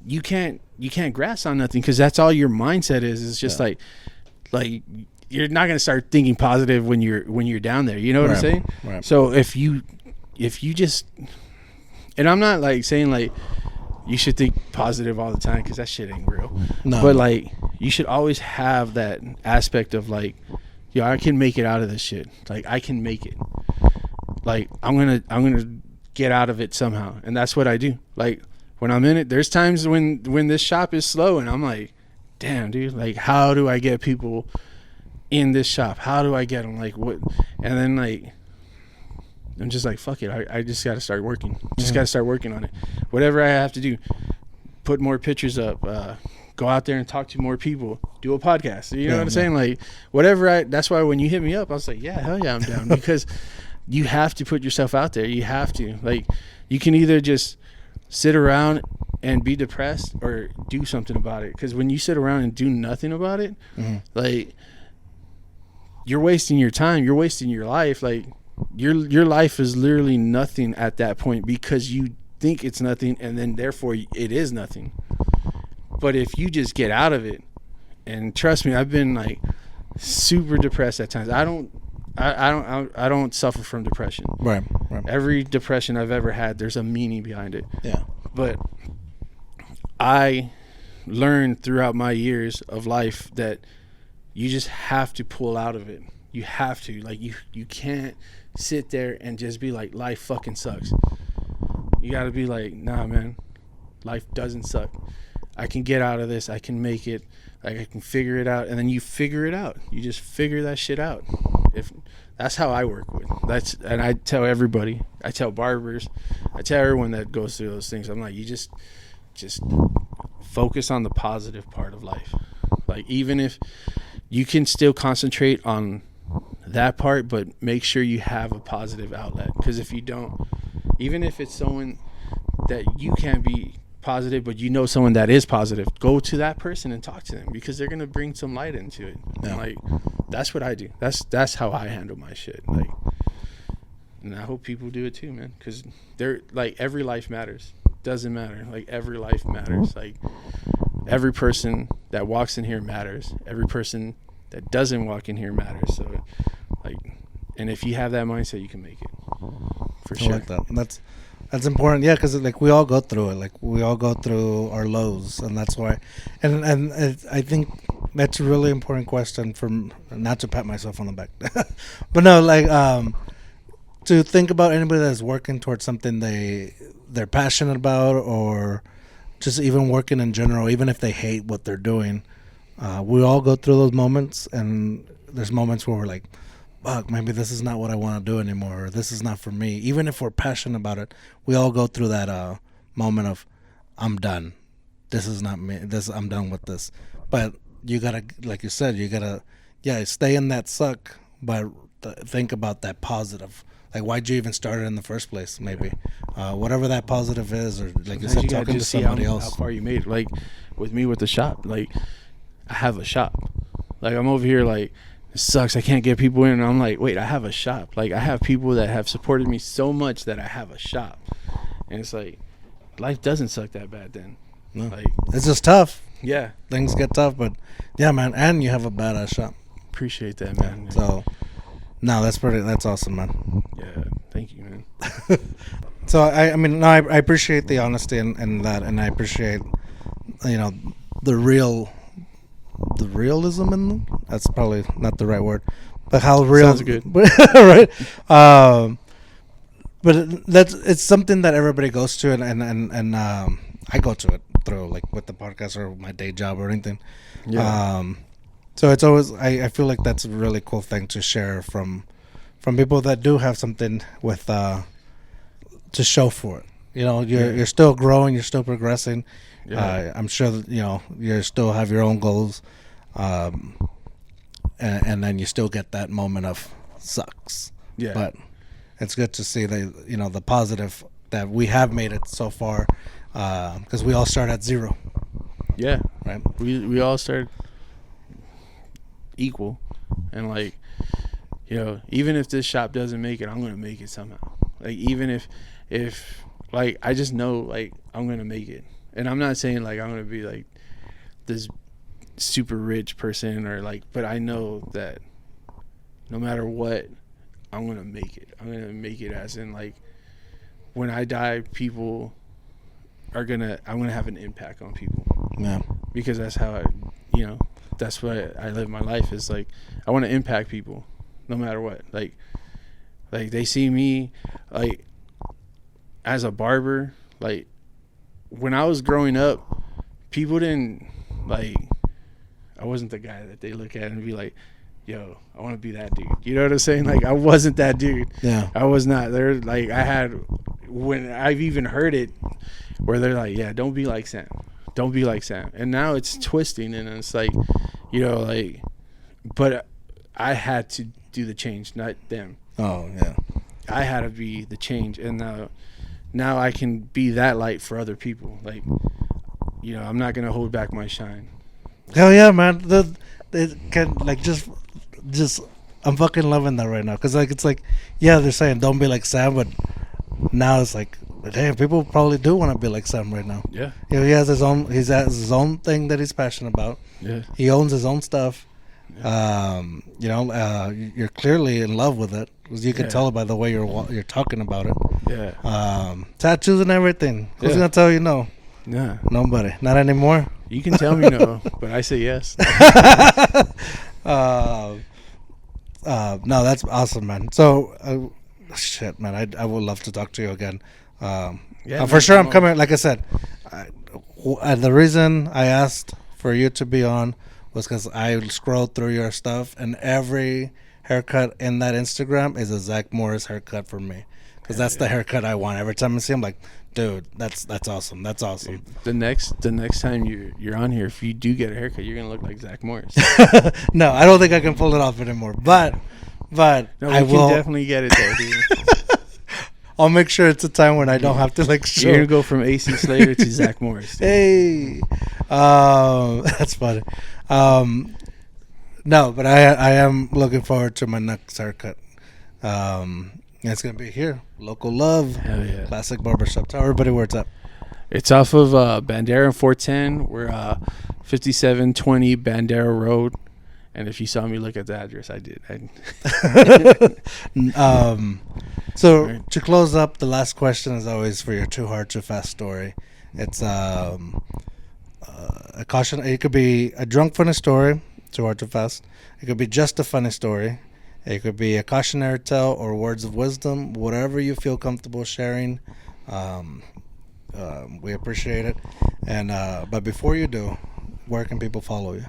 you can't grasp on nothing, because that's all your mindset is. It's just like you're not gonna start thinking positive when you're down there. You know what I'm saying? Right. So if you just, and I'm not like saying like you should think positive all the time, because that shit ain't real. No. But like, you should always have that aspect of like, yo, I can make it out of this shit. Like, I can make it. Like, I'm gonna get out of it somehow, and that's what I do. Like, when I'm in it, there's times when this shop is slow, and I'm like, damn, dude, like, how do I get people in this shop? How do I get them? Like, what? And then like, I'm just like, fuck it. I just got to start working. Just got to start working on it. Whatever I have to do, put more pictures up, go out there and talk to more people, do a podcast. You know what I'm saying? Like, whatever. That's why when you hit me up, I was like, yeah, hell yeah, I'm down. Because you have to put yourself out there. You have to. Like, you can either just sit around and be depressed, or do something about it. Because when you sit around and do nothing about it, like, you're wasting your time. You're wasting your life. Like, your life is literally nothing at that point, because you think it's nothing, and then therefore it is nothing. But if you just get out of it, and trust me, I've been like super depressed at times. I don't suffer from depression. Right. Every depression I've ever had, there's a meaning behind it. Yeah. But I learned throughout my years of life that you just have to pull out of it. You have to. Like, you can't sit there and just be like, life fucking sucks. You gotta be like, nah, man, life doesn't suck. I can get out of this. I can make it. Like, I can figure it out. And then you figure it out. You just figure that shit out. If that's how I work with. And I tell everybody. I tell barbers. I tell everyone that goes through those things. I'm like, you just focus on the positive part of life. Like, even if you can still concentrate on that part, but make sure you have a positive outlet. Because if you don't, even if it's someone that you can't be positive, but you know someone that is positive, go to that person and talk to them, because they're gonna bring some light into it. Yeah. And like, that's what I do. That's how I handle my shit. Like, and I hope people do it too, man. Because they're like, every life matters. Doesn't matter. Like, every life matters. Like, every person that walks in here matters. Every person that doesn't walk in here matters. So, like, and if you have that mindset, you can make it. For sure. I like that. That's important. Yeah, because like, we all go through it. Like, we all go through our lows, and that's why. And I think that's a really important question. From, not to pat myself on the back, but no, like, to think about anybody that's working towards something they're passionate about, or just even working in general, even if they hate what they're doing. We all go through those moments, and there's moments where we're like, fuck, maybe this is not what I want to do anymore, or this is not for me. Even if we're passionate about it, we all go through that moment of, I'm done. This is not me. I'm done with this. But you gotta, like you said, you yeah, stay in that suck, but think about that positive. Like, why'd you even start it in the first place? Maybe, whatever that positive is, or like you Sometimes said, you gotta talking to just see somebody how else. far you made it. Like with me with the shop, like I have a shop. Like I'm over here like it sucks. I can't get people in. And I'm like, wait, I have a shop. Like I have people that have supported me so much that I have a shop. And it's like life doesn't suck that bad then. No. Like It's just tough. yeah, Things get tough, but yeah, man. And you have a badass shop. appreciate that, man. So, no, that's awesome, man. Yeah, thank you, man. So I mean, no, I appreciate the honesty and that, and I appreciate, the realism in them. That's probably not the right word, but how real. Sounds good. Right. But it's something that everybody goes to, and I go to it through, like, with the podcast or my day job or anything. Yeah. So it's always, I feel like that's a really cool thing to share from people that do have something with to show for it. You're still growing, you're still progressing. Yeah. I'm sure that, you still have your own goals, and then you still get that moment of sucks. Yeah. But it's good to see the positive that we have made it so far, because we all start at zero. Yeah. Right. We all start equal, and like, even if this shop doesn't make it, I'm gonna make it somehow. Like even if like I just know like I'm gonna make it, and I'm not saying like I'm gonna be like this super rich person or like, but I know that no matter what, I'm gonna make it. I'm gonna make it as in like when I die, people I'm gonna have an impact on people. Yeah. Because that's how that's what I live my life is like. I want to impact people no matter what. Like they see me like as a barber. Like when I was growing up, people didn't like, I wasn't the guy that they look at and be like, yo, I want to be that dude. You know what I'm saying? Like I wasn't that dude. Yeah. I was not there. Like I had, when I've even heard it where they're like, yeah, don't be like Sam. Don't be like Sam. And now it's twisting, and it's like, like, but I had to do the change, not them. Oh, yeah. I had to be the change, and now I can be that light for other people. Like, I'm not gonna hold back my shine. Hell yeah, man. It can, like, just I'm fucking loving that right now, because like it's like, yeah, they're saying don't be like Sam, but now it's like, damn, people probably do want to be like Sam right now. Yeah. He has his own thing that he's passionate about. Yeah. He owns his own stuff. Yeah. You're clearly in love with it, because you can Yeah. tell by the way you're talking about it. Yeah. Tattoos and everything. Who's Yeah. gonna tell you no? Nah. Nobody. Not anymore. You can tell me no, but I say yes. No, that's awesome, man. So, shit, man, I would love to talk to you again. For sure, I'm coming. Like I said, the reason I asked for you to be on was because I scrolled through your stuff, and every haircut in that Instagram is a Zach Morris haircut for me, because that's the haircut I want. Every time I see him, like, dude, that's awesome. That's awesome. The next time you're on here, if you do get a haircut, you're gonna look like Zach Morris. No, I don't think I can pull it off anymore. But No, I will definitely get it there, dude. I'll make sure it's a time when I don't have to like show. You're gonna go from AC Slater to Zach Morris. Dude. Hey, that's funny. No, but I am looking forward to my next haircut. It's gonna be here, Local Love. Hell yeah. Classic Barbershop. Tell everybody where it's at. It's off of Bandera and 410. We're 5720 Bandera Road. And if you saw me look at the address, I did. So Right. to close up, the last question is always for your too hard, too fast story. It's a caution. It could be a drunk funny story, too hard, too fast. It could be just a funny story. It could be a cautionary tale or words of wisdom, whatever you feel comfortable sharing. We appreciate it. And but before you do, where can people follow you?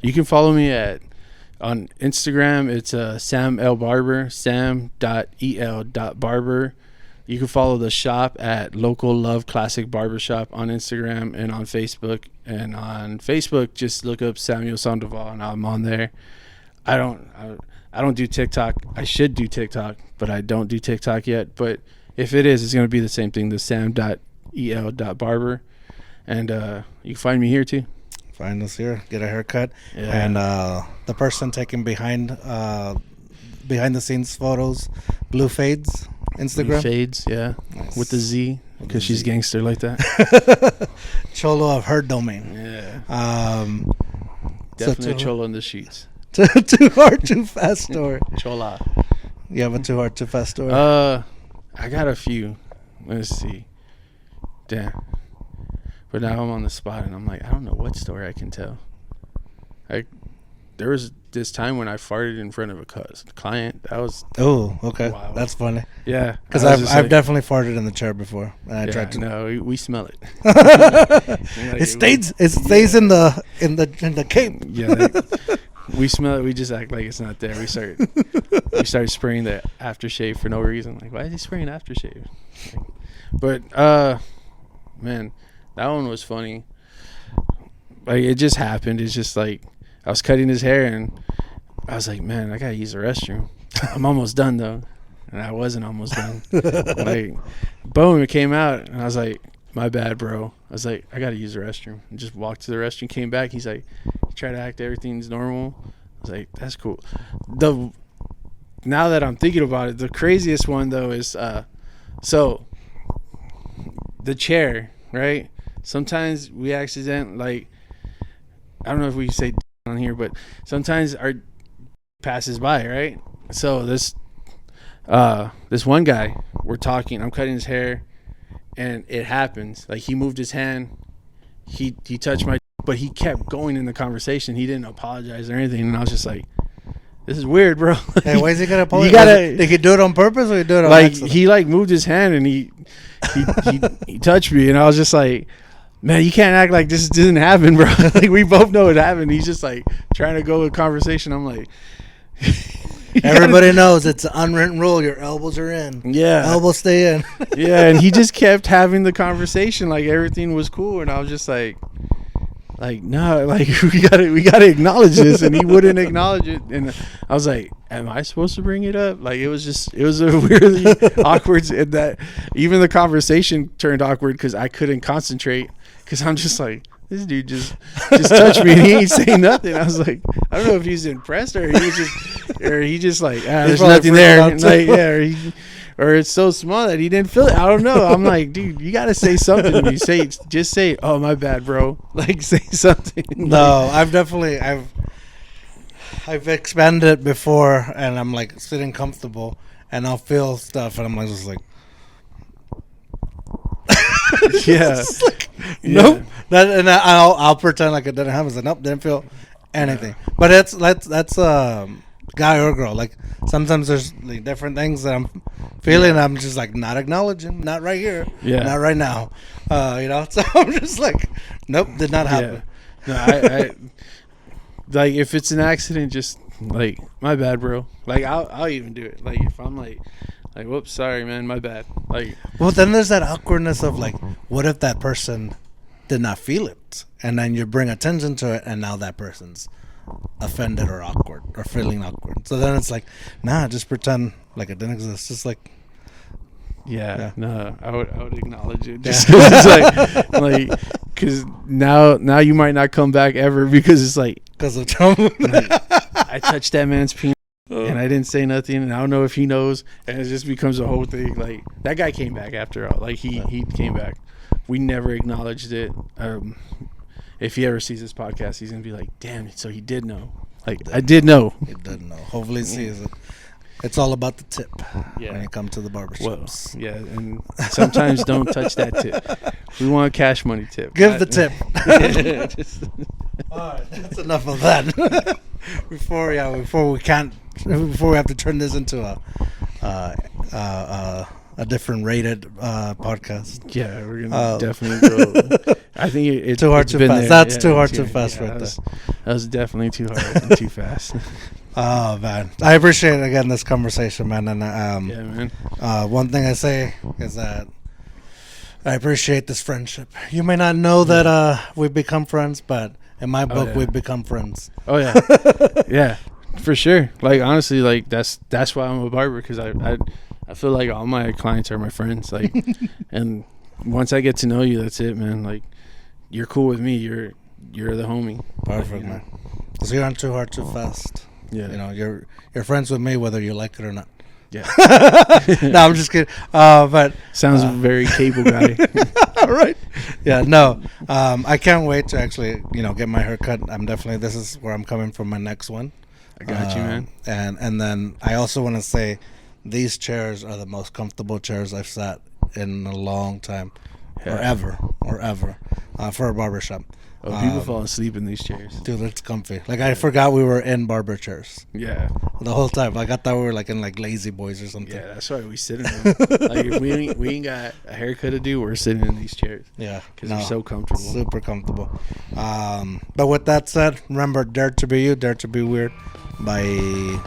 You can follow me on Instagram. It's Sam El Barber, sam.el.barber. You can follow the shop at Local Love Classic Barbershop on Instagram and on Facebook. And on Facebook, just look up Samuel Sandoval, and I'm on there. I don't do TikTok. I should do TikTok, but I don't do TikTok yet. But if it is, it's going to be the same thing, the sam.el.barber. And you can find me here too. Find us here, get a haircut. Yeah. And the person taking behind the scenes photos, Blue Fades, Instagram. Blue Fades, yeah. Nice. With the Z, because she's gangster like that. Cholo of her domain. Yeah. Definitely a cholo in the sheets. Too hard, too fast story. Chola. You have a too hard, too fast story? I got a few. Let's see. Damn. But now I'm on the spot, and I'm like, I don't know what story I can tell. There was this time when I farted in front of a client. That was okay. Wild. That's funny. Yeah, because I've definitely farted in the chair before, and I tried to. No, we smell it. It stays in the cape. Yeah, we smell it. We just act like it's not there. We start spraying the aftershave for no reason. Like, why is he spraying aftershave? But man, that one was funny. Like, it just happened. It's just like, I was cutting his hair, and I was like, man, I gotta use the restroom. I'm almost done though, and I wasn't almost done. Like, boom, it came out, and I was like, my bad, bro. I was like, I gotta use the restroom. And just walked to the restroom, came back. He's like, you try to act everything's normal. I was like, that's cool. Now that I'm thinking about it, the craziest one though is so the chair, right? Sometimes we accident, like, I don't know if we say on here, but sometimes our passes by, right? So this one guy, we're talking, I'm cutting his hair, and it happens. Like, he moved his hand, he touched my, but he kept going in the conversation. He didn't apologize or anything, and I was just like, this is weird, bro. Hey, why is he gonna apologize? Did he do it on purpose, or he do it on accident? He like moved his hand, and he touched me, and I was just like, man, you can't act like this didn't happen, bro. Like, we both know it happened. He's just like trying to go with conversation. I'm like, everybody knows it's an unwritten rule. Your elbows are in. Yeah, elbows stay in. Yeah, and he just kept having the conversation like everything was cool, and I was just like no, like we gotta acknowledge this, and he wouldn't acknowledge it, and I was like, am I supposed to bring it up? Like, it was a weirdly awkward, and that even the conversation turned awkward because I couldn't concentrate, because I'm just like, this dude just touched me and he ain't saying nothing. I was like, I don't know if he's impressed or he just like, there's nothing there, like, or it's so small that he didn't feel it. I don't know. I'm like, dude, you gotta say something to me. Just say, oh, my bad, bro. Like, say something. No, I've expanded it before, and I'm like sitting comfortable, and I'll feel stuff, and I'm like, just like, yeah, like, nope. Yeah. And I'll pretend like it didn't happen. Like, nope, didn't feel anything. Yeah. But that's guy or girl. Like, sometimes there's like different things that I'm feeling. Yeah. I'm just like not acknowledging, not right here, not right now. So I'm just like, nope, did not happen. Yeah. No, I like, if it's an accident, just like, my bad, bro. Like, I'll even do it. Like, if I'm like, whoops, sorry, man, my bad. Like, well, then there's that awkwardness of like, what if that person did not feel it, and then you bring attention to it, and now that person's offended or awkward or feeling awkward. So then it's like, nah, just pretend like it didn't exist. Just like, no, I would acknowledge it. Just it's like, because now you might not come back ever, because it's like, because of Trump. Like, I touched that man's penis and I didn't say nothing, and I don't know if he knows, and it just becomes a whole thing. Like, that guy came back after all. Like, he came back. We never acknowledged it. If he ever sees this podcast, he's gonna be like, damn, so he did know. Like, I did know. He did know. Hopefully he sees it. It's all about the tip when you come to the barbershops. Well, yeah, and sometimes don't touch that tip. We want a cash money tip. Give the tip. All right, that's enough of that. Before we have to turn this into a different rated podcast. Yeah, we're gonna definitely go. I think it's too hard, too fast. That's too hard, too fast, right there. That was definitely too hard and too fast. Oh man, I appreciate again this conversation, man. And Yeah, man. one thing I say is that I appreciate this friendship. You may not know that we've become friends, but in my book, we've become friends. Oh yeah, yeah, for sure. Like honestly, like that's why I'm a barber, because I feel like all my clients are my friends. Like, and once I get to know you, that's it, man. Like, you're cool with me. You're the homie. Perfect, man. So you're on Too Hard Too Fast. Yeah. You know, you're friends with me whether you like it or not. Yeah. No, I'm just kidding. But sounds very cable guy. Right. Yeah. No. I can't wait to actually, get my hair cut. This is where I'm coming from my next one. I got you, man. And then I also want to say, these chairs are the most comfortable chairs I've sat in a long time, or ever, for a barbershop. Oh, people fall asleep in these chairs. Dude, it's comfy. Like, I forgot we were in barber chairs. Yeah. The whole time. Like, I thought we were like in like Lazy Boys or something. Yeah, that's why we sit in them. Like, if we ain't got a haircut to do, we're sitting in these chairs. Yeah. Because they're so comfortable. Super comfortable. But with that said, remember, dare to be you, dare to be weird. Bye.